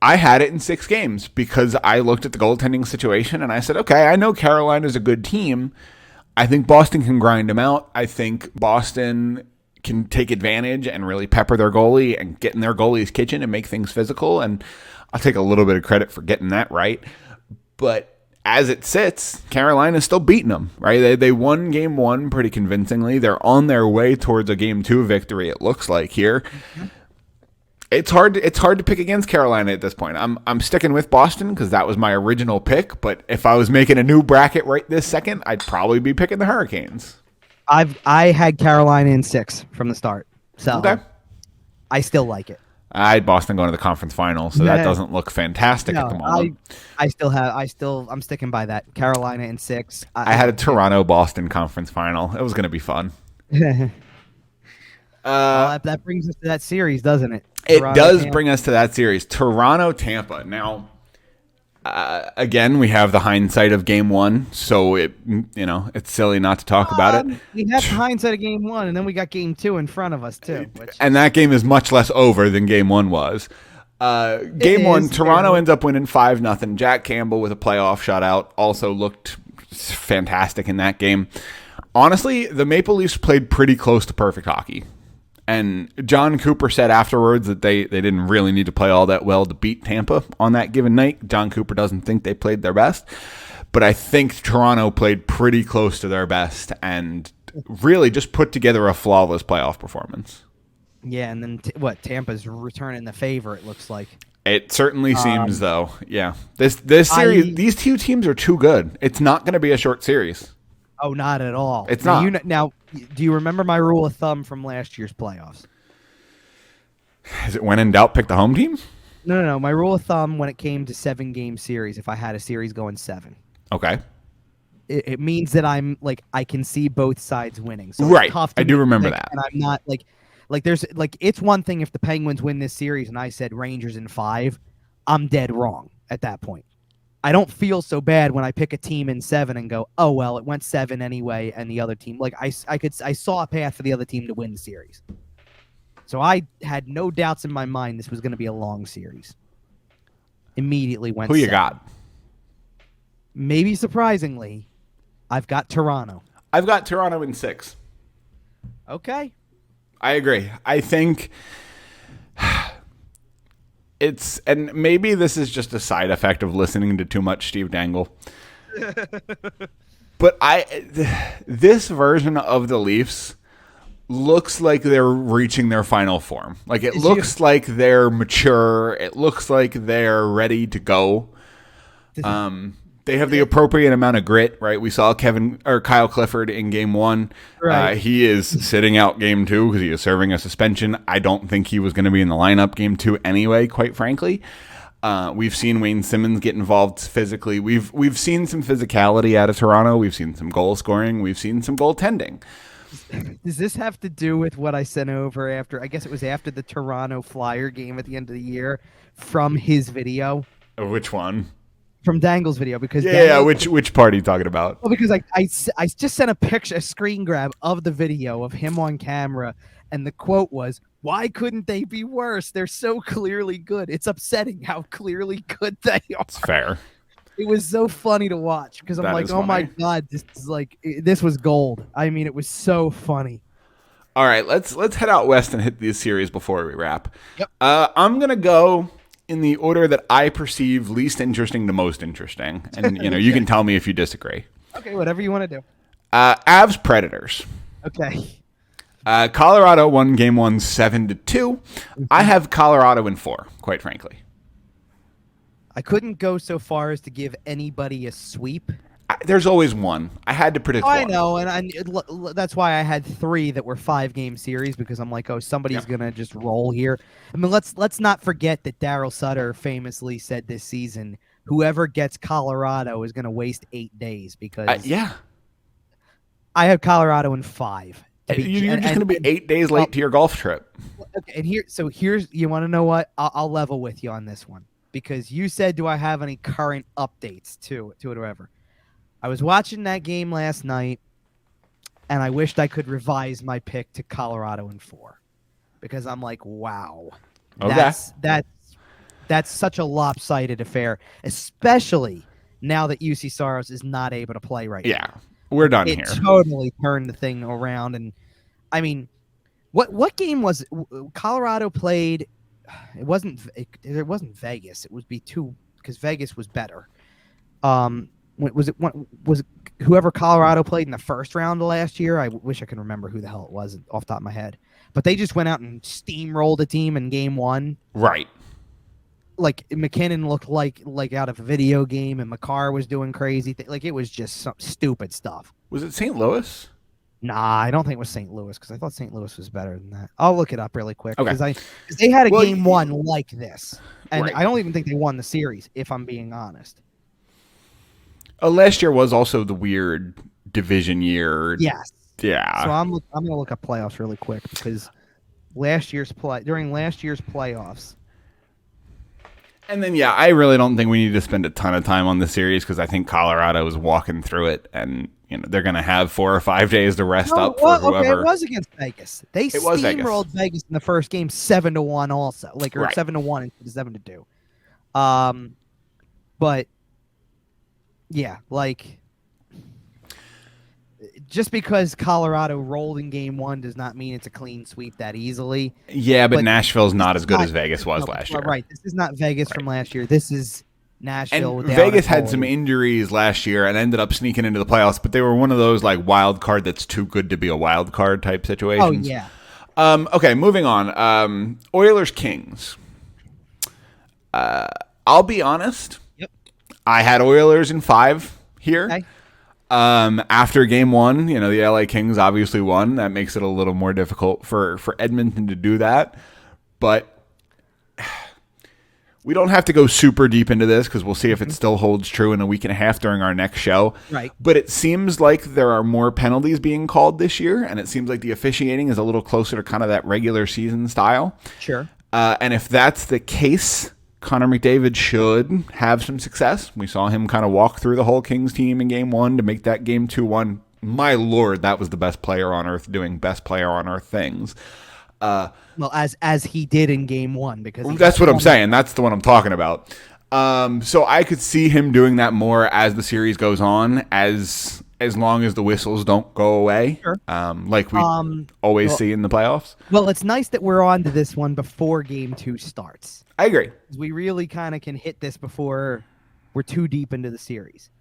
I had it in 6 games because I looked at the goaltending situation and I said, okay, I know Carolina's a good team. I think Boston can grind them out. I think Boston can take advantage and really pepper their goalie and get in their goalie's kitchen and make things physical. And I'll take a little bit of credit for getting that right. But as it sits, Carolina's still beating them, right? They won Game 1 pretty convincingly. They're on their way towards a Game 2 victory, it looks like here. Mm-hmm. It's hard to pick against Carolina at this point. I'm sticking with Boston because that was my original pick, but if I was making a new bracket right this second, I'd probably be picking the Hurricanes. I had Carolina in 6 from the start. So okay. I still like it. I had Boston going to the conference final, so that doesn't look fantastic at the moment. I'm sticking by that. Carolina in 6. I had a Toronto-Boston conference final. It was going to be fun. That brings us to that series, doesn't it? It does bring us to that series. Toronto-Tampa. Now, again, we have the hindsight of Game 1, so it's silly not to talk about it. We have the hindsight of Game 1, and then we got Game 2 in front of us too. And that game is much less over than Game 1 was. Game 1, Toronto ends up winning 5-0. Jack Campbell with a playoff shutout also looked fantastic in that game. Honestly, the Maple Leafs played pretty close to perfect hockey. And John Cooper said afterwards that they didn't really need to play all that well to beat Tampa on that given night. John Cooper doesn't think they played their best. But I think Toronto played pretty close to their best and really just put together a flawless playoff performance. Yeah, and then Tampa's returning the favor, it looks like. It certainly seems, though. Yeah. This series, these 2 teams are too good. It's not going to be a short series. Oh, not at all. It's not. Now, do you remember my rule of thumb from last year's playoffs? Is it when in doubt, pick the home team? No. My rule of thumb when it came to 7-game series, if I had a series going 7. Okay. It means that I can see both sides winning. So right. I do remember that. And I'm not it's one thing if the Penguins win this series and I said Rangers in 5, I'm dead wrong at that point. I don't feel so bad when I pick a team in 7 and go, oh, well, it went 7 anyway, and the other team, I saw a path for the other team to win the series. So I had no doubts in my mind this was going to be a long series. Immediately went 7. Who you got? Maybe surprisingly, I've got Toronto. I've got Toronto in 6. Okay. I agree. I think and maybe this is just a side effect of listening to too much Steve Dangle. But this version of the Leafs looks like they're reaching their final form. Like it looks like they're mature. It looks like they're ready to go. They have the appropriate amount of grit, right? We saw Kyle Clifford in game 1. Right. He is sitting out game 2 because he is serving a suspension. I don't think he was going to be in the lineup game 2 anyway, quite frankly. We've seen Wayne Simmons get involved physically. We've seen some physicality out of Toronto. We've seen some goal scoring. We've seen some goaltending. Does this have to do with what I sent over after? I guess it was after the Toronto Flyer game at the end of the year from his video. Which one? From Dangle's video, because which part are you talking about? Well, because I just sent a screen grab of the video of him on camera, and the quote was, "Why couldn't they be worse? They're so clearly good. It's upsetting how clearly good they are." It's fair. It was so funny to watch because I'm like, oh my god, this was gold. I mean, it was so funny. All right, let's head out west and hit these series before we wrap. Yep. I'm gonna go in the order that I perceive least interesting to most interesting, and you can tell me if you disagree. Okay, whatever you want to do. Avs Predators. Okay. Colorado won game 1 7-2. I have Colorado in 4, quite frankly. I couldn't go so far as to give anybody a sweep. There's always one. I had to predict one. I know, and that's why I had 3 that were 5-game series, because I'm like, oh, somebody's gonna just roll here. I mean, let's not forget that Daryl Sutter famously said this season, whoever gets Colorado is gonna waste 8 days, because I have Colorado in 5. You're just gonna be 8 days late to your golf trip. Okay, and here's you want to know what? I'll level with you on this one, because you said, do I have any current updates to it or whatever? I was watching that game last night, and I wished I could revise my pick to Colorado in 4, because I'm like, wow, that's such a lopsided affair, especially now that UC Soros is not able to play right now. Yeah, we're done here. It totally turned the thing around, and I mean, what game was it? Colorado played? It wasn't Vegas. It would be 2, because Vegas was better. Was it whoever Colorado played in the first round of last year? I wish I could remember who the hell it was off the top of my head. But they just went out and steamrolled a team in game 1. Right. Like McKinnon looked like out of a video game, and McCarr was doing crazy like it was just some stupid stuff. Was it St. Louis? Nah, I don't think it was St. Louis, because I thought St. Louis was better than that. I'll look it up really quick, because they had a game 1 like this, and I don't even think they won the series, if I'm being honest. Last year was also the weird division year. Yes. Yeah. So I'm gonna look up playoffs really quick, because during last year's playoffs. And then I really don't think we need to spend a ton of time on the series, because I think Colorado is walking through it, and they're gonna have 4 or 5 days to rest up for whoever. Okay, it was against Vegas. They steamrolled Vegas in the first game 7-1 also, or 7-1 instead of 7-2. But. Yeah, just because Colorado rolled in game 1 does not mean it's a clean sweep that easily. Yeah, but Nashville's not as good as Vegas was last year. Right. This is not Vegas from last year. This is Nashville. And Vegas had some injuries last year and ended up sneaking into the playoffs, but they were one of those wild card that's too good to be a wild card type situations. Oh, yeah. Okay, moving on. Oilers Kings. I'll be honest. I had Oilers in 5 here. Okay. After game 1, the LA Kings obviously won. That makes it a little more difficult for Edmonton to do that. But we don't have to go super deep into this, because we'll see if it still holds true in a week and a half during our next show. Right. But it seems like there are more penalties being called this year, and it seems like the officiating is a little closer to kind of that regular season style. Sure. And if that's the case, Connor McDavid should have some success. We saw him kind of walk through the whole Kings team in game 1 to make that game 2-1. My Lord, that was the best player on earth doing best player on earth things. Well, as he did in game 1, because that's what I'm saying. That's the one I'm talking about. So I could see him doing that more as the series goes on, as long as the whistles don't go away, sure. Like we always see in the playoffs. Well, it's nice that we're on to this one before game 2 starts. I agree. We really kind of can hit this before we're too deep into the series.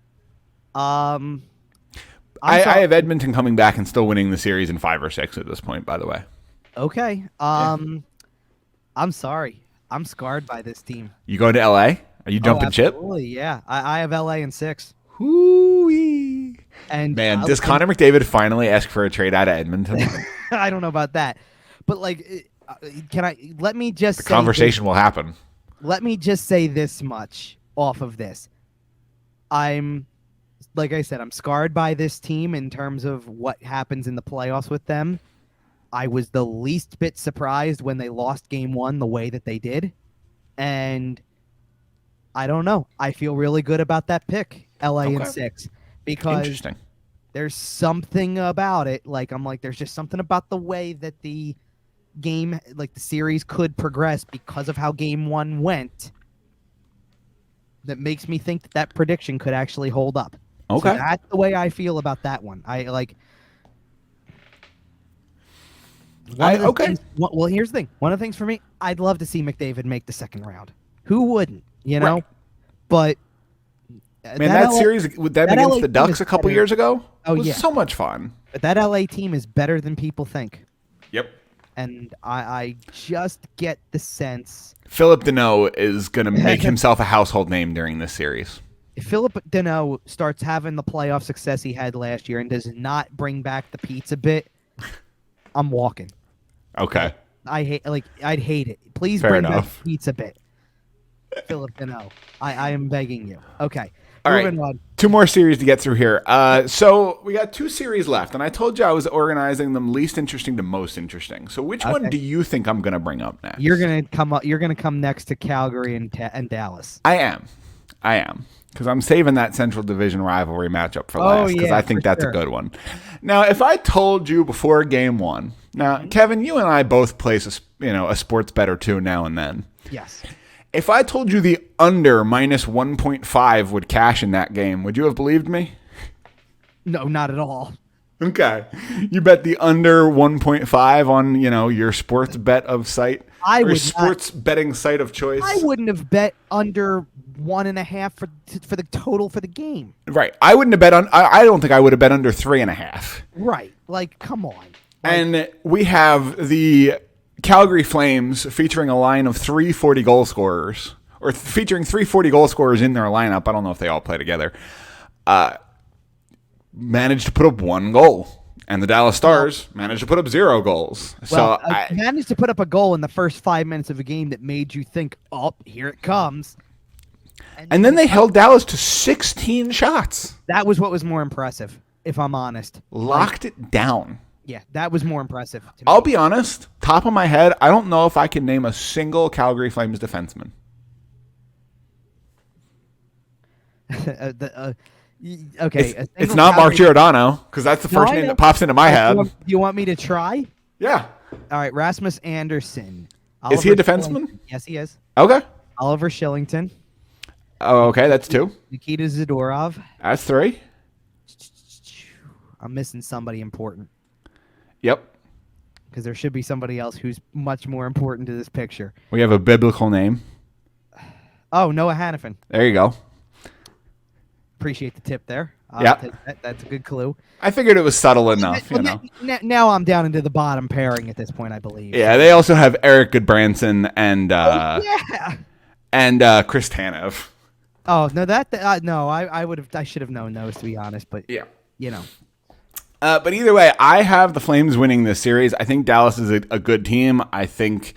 I have Edmonton coming back and still winning the series in 5 or 6 at this point, by the way. Okay. I'm sorry. I'm scarred by this team. You going to L.A.? Are you jumping ship? Absolutely, yeah. I have LA in 6. Hoo-wee. And man, does Connor McDavid finally ask for a trade out of Edmonton? I don't know about that. But, like, let me just say conversation will happen. Let me just say this much off of this. Like I said, I'm scarred by this team in terms of what happens in the playoffs with them. I was the least bit surprised when they lost game 1 the way that they did. And I don't know. I feel really good about that pick, LA in 6. Because there's something about it. Like, I'm like, there's just something about the way that the game, like the series could progress because of how game 1 went that makes me think that prediction could actually hold up. Okay. So that's the way I feel about that one. Things, well, here's the thing. One of the things for me, I'd love to see McDavid make the second round. Who wouldn't? You know? Right. But man, that series with them against the Ducks a couple years ago was so much fun. But that LA team is better than people think. Yep. And I just get the sense Philip Deneau is going to make himself a household name during this series. If Philip Deneau starts having the playoff success he had last year and does not bring back the pizza bit, I'm walking. Okay. I'd hate it. Please Fair bring enough. back the pizza bit. Philip Deneau. I am begging you. Okay. All Moving right. on. 2 more series to get through here. So we got 2 series left, and I told you I was organizing them least interesting to most interesting. So which one do you think I'm going to bring up next? You're gonna come next to Calgary and Dallas. I am, because I'm saving that Central Division rivalry matchup for last because I think that's a good one. Now, if I told you before Game 1, now Kevin, you and I both place a sports bet or two now and then. Yes. If I told you the under minus 1.5 would cash in that game, would you have believed me? No, not at all. Okay. You bet the under 1.5 on, your sports bet of site? Sports betting site of choice? I wouldn't have bet under 1.5 for the total for the game. Right. I wouldn't have bet on. I don't think I would have bet under 3.5. Right. Like, come on. And we have the Calgary Flames featuring a line of 3 40 goal scorers, or featuring 3 40 goal scorers in their lineup. I don't know if they all play together. Managed to put up 1 goal. And the Dallas Stars managed to put up 0 goals. Well, I managed to put up a goal in the first 5 minutes of a game that made you think, oh, here it comes. And then they held Dallas to 16 shots. That was what was more impressive, if I'm honest. Locked it down. Yeah, that was more impressive to me. I'll be honest, top of my head, I don't know if I can name a single Calgary Flames defenseman. Okay. It's not Mark Giordano, because that's the first name that pops into my head. Do you want me to try? Yeah. All right, Rasmus Anderson. Is he a defenseman? Yes, he is. Okay. Oliver Shillington. Oh, okay, that's 2. Nikita Zadorov. That's 3. I'm missing somebody important. Yep. Because there should be somebody else who's much more important to this picture. We have a biblical name. Oh, Noah Hannafin. There you go. Appreciate the tip there. Yeah. That's a good clue. I figured it was subtle enough, Now I'm down into the bottom pairing at this point, I believe. Yeah, they also have Eric Goodbranson and Chris Tanev. Oh, no, I should have known those, to be honest, but yeah. But either way, I have the Flames winning this series. I think Dallas is a good team. I think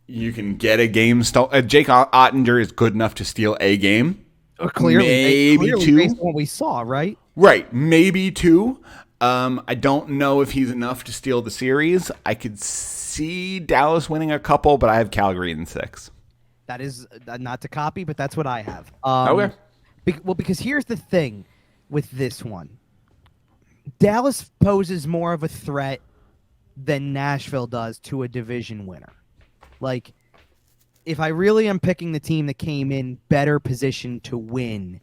you can get a game. Jake Ottinger is good enough to steal a game. Clearly 2. Based on what we saw, right? Right, maybe 2. I don't know if he's enough to steal the series. I could see Dallas winning a couple, but I have Calgary in 6. That is not to copy, but that's what I have. Okay. Because here's the thing with this one. Dallas poses more of a threat than Nashville does to a division winner. Like, if I really am picking the team that came in better position to win,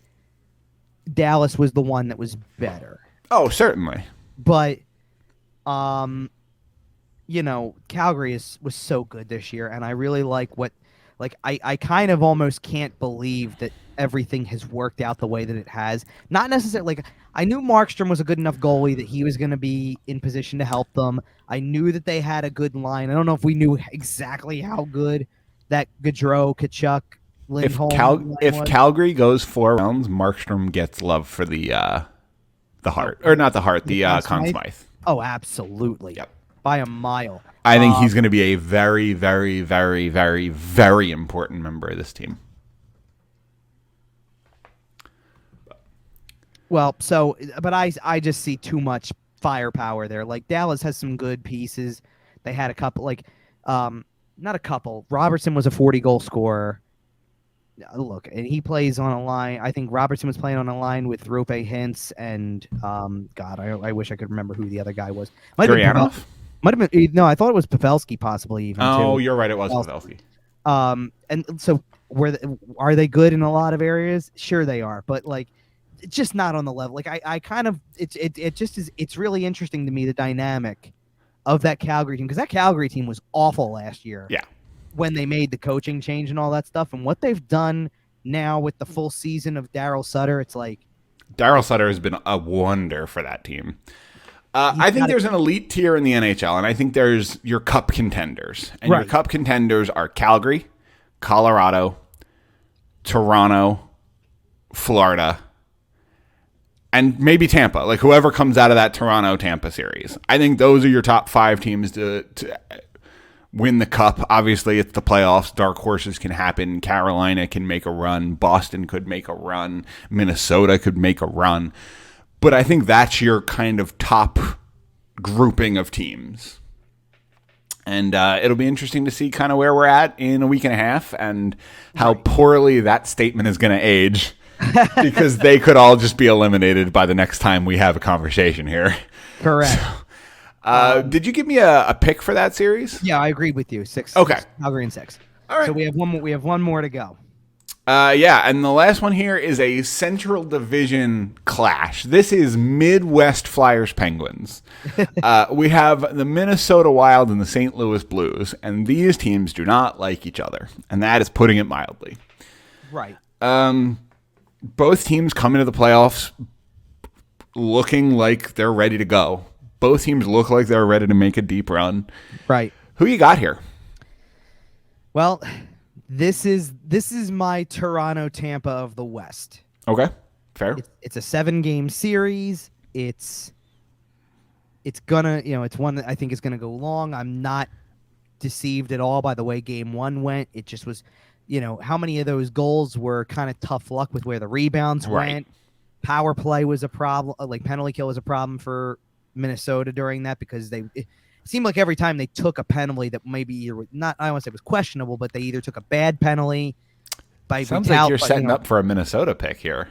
Dallas was the one that was better. Oh, certainly. But, Calgary was so good this year, and I really like what like I kind of almost can't believe that everything has worked out the way that it has. Not necessarily like I knew Markstrom was a good enough goalie that he was going to be in position to help them. I knew that they had a good line. I don't know if we knew exactly how good that Gaudreau, Kachuk, Lindholm if Calgary goes 4 rounds, Markstrom gets love for the heart, or not the heart, the Conn Smythe. Oh, absolutely. Yep. By a mile. I think he's going to be a very, very, very, very, very important member of this team. Well, but I just see too much firepower there. Like Dallas has some good pieces. They had a couple, not a couple. Robertson was a 40-goal scorer. Look, and he plays on a line. I think Robertson was playing on a line with Rupe Hintz and God, I wish I could remember who the other guy was. Might have been no, I thought it was Pavelski possibly even. Oh, too. You're right, it was Pavelski. And so are they good in a lot of areas? Sure they are, but like just not on the level. Like I kind of it just is. It's really interesting to me the dynamic of that Calgary team, because that Calgary team was awful last year. Yeah. When they made the coaching change and all that stuff, and what they've done now with the full season of Daryl Sutter, it's like Daryl Sutter has been a wonder for that team. I think there's an elite tier in the NHL, and I think there's your cup contenders. And your cup contenders are Calgary, Colorado, Toronto, Florida, and maybe Tampa. Like whoever comes out of that Toronto-Tampa series. I think those are your top 5 teams to win the cup. Obviously, it's the playoffs. Dark horses can happen. Carolina can make a run. Boston could make a run. Minnesota could make a run. But I think that's your kind of top grouping of teams. And it'll be interesting to see kind of where we're at in a week and a half and how poorly that statement is going to age, because they could all just be eliminated by the next time we have a conversation here. Correct. So, did you give me a pick for that series? Yeah, I agree with you. 6. Okay. Calgary and 6. All right. So we have one more. We have one more to go. Yeah, and the last one here is a Central Division clash. This is Midwest Flyers Penguins. We have the Minnesota Wild and the St. Louis Blues, and these teams do not like each other, and that is putting it mildly. Right. Both teams come into the playoffs looking like they're ready to go. Both teams look like they're ready to make a deep run. Right. Who you got here? Well, this is my Toronto Tampa of the West. Okay, fair. It's a 7-game series. It's gonna, it's one that I think is gonna go long. I'm not deceived at all by the way Game 1 went. It just was, how many of those goals were kind of tough luck with where the rebounds went. Power play was a problem. Like penalty kill was a problem for Minnesota during that, because it seemed like every time they took a penalty that maybe I don't want to say it was questionable, but they either took a bad penalty by Sounds like you're setting up for a Minnesota pick here.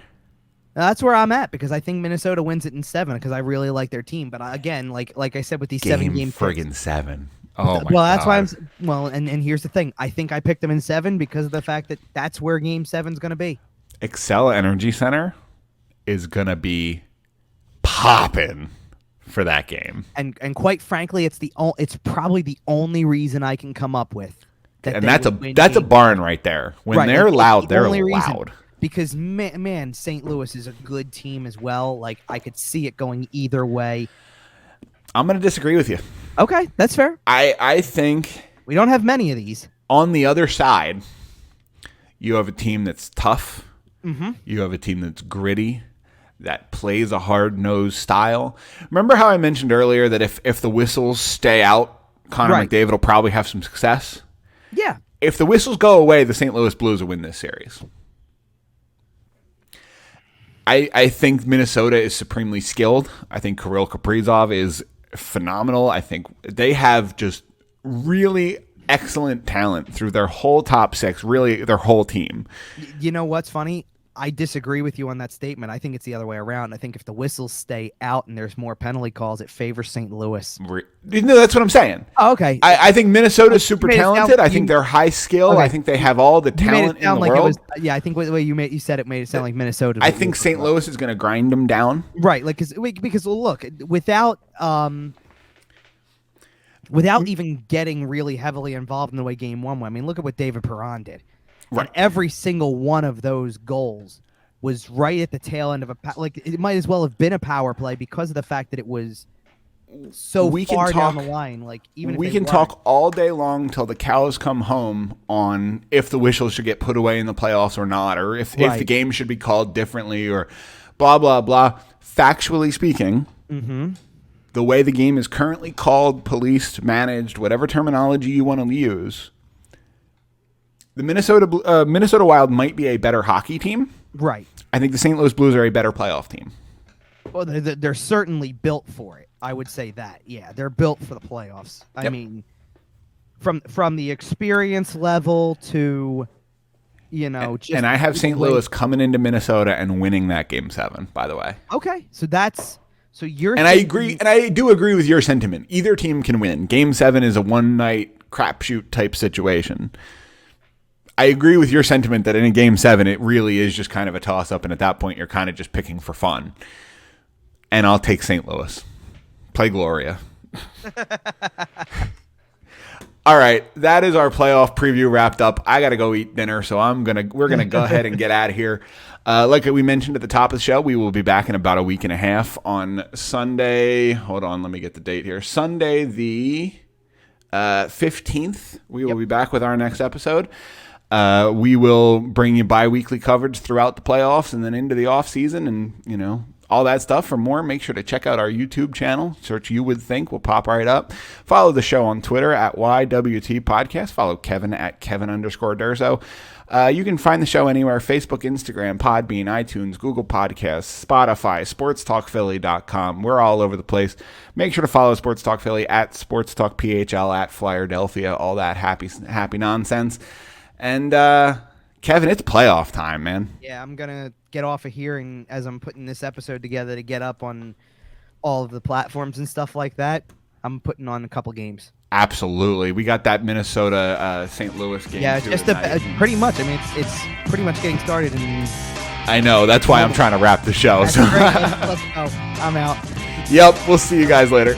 That's where I'm at, because I think Minnesota wins it in 7, because I really like their team. But again, like I said with these 7-game friggin' 7. Oh my well, that's God. why and here's the thing. I think I picked them in 7 because of the fact that that's where Game 7's going to be. Xcel Energy Center is going to be popping for that game. And quite frankly, it's probably the only reason I can come up with. And that's a barn right there. When they're loud, they're loud. Because man, St. Louis is a good team as well. Like I could see it going either way. I'm going to disagree with you. Okay, that's fair. I think we don't have many of these. On the other side, you have a team that's tough. Mm-hmm. You have a team that's gritty, that plays a hard-nosed style. Remember how I mentioned earlier that if the whistles stay out, Connor McDavid will probably have some success? Yeah. If the whistles go away, the St. Louis Blues will win this series. I think Minnesota is supremely skilled. I think Kirill Kaprizov is phenomenal. I think they have just really excellent talent through their whole top 6, really their whole team. You know what's funny? I disagree with you on that statement. I think it's the other way around. I think if the whistles stay out and there's more penalty calls, it favors St. Louis. No, that's what I'm saying. Oh, okay. I think Minnesota's super talented. I think they're high skill. Okay. I think they have all the talent in the world. I think the way you said it made it sound like Minnesota. I think St. Louis is going to grind them down. Right, like because look, without without even getting really heavily involved in the way game one went. I mean, look at what David Perron did. Right. And every single one of those goals was right at the tail end of like it might as well have been a power play because of the fact that it was so far down the line. Like even we can talk all day long till the cows come home on if the whistle should get put away in the playoffs or not, or if the game should be called differently, or blah blah blah. Factually speaking, the way the game is currently called, policed, managed, whatever terminology you want to use, the Minnesota Wild might be a better hockey team. Right. I think the St. Louis Blues are a better playoff team. Well, they're certainly built for it. I would say that. Yeah, they're built for the playoffs. I mean, from the experience level to, just and I have St. Louis coming into Minnesota and winning that Game 7. By the way. Okay, you're. And I agree, and I do agree with your sentiment. Either team can win. Game 7 is a one-night crapshoot type situation. I agree with your sentiment that in a Game 7, it really is just kind of a toss-up, and at that point, you're kind of just picking for fun. And I'll take St. Louis. Play Gloria. All right, that is our playoff preview wrapped up. I got to go eat dinner, so we're gonna go ahead and get out of here. Like we mentioned at the top of the show, we will be back in about a week and a half on Sunday. Hold on, let me get the date here. Sunday the 15th, we will be back with our next episode. We will bring you bi-weekly coverage throughout the playoffs and then into the off season, and all that stuff. For more, make sure to check out our YouTube channel. Search You Would Think will pop right up. Follow the show on Twitter at YWT Podcast. Follow Kevin at Kevin_Durso. You can find the show anywhere: Facebook, Instagram, Podbean, iTunes, Google Podcasts, Spotify, SportsTalkPhilly.com. We're all over the place. Make sure to follow Sports Talk Philly at Sports Talk PHL at Flyerdelphia. All that happy nonsense. And Kevin, it's playoff time, man. Yeah, I'm going to get off of here, and as I'm putting this episode together to get up on all of the platforms and stuff like that, I'm putting on a couple games. Absolutely. We got that Minnesota St. Louis game. Yeah, just pretty much. I mean, it's pretty much getting started. I know. That's why I'm trying to wrap the show. Let's go. I'm out. Yep. We'll see you guys later.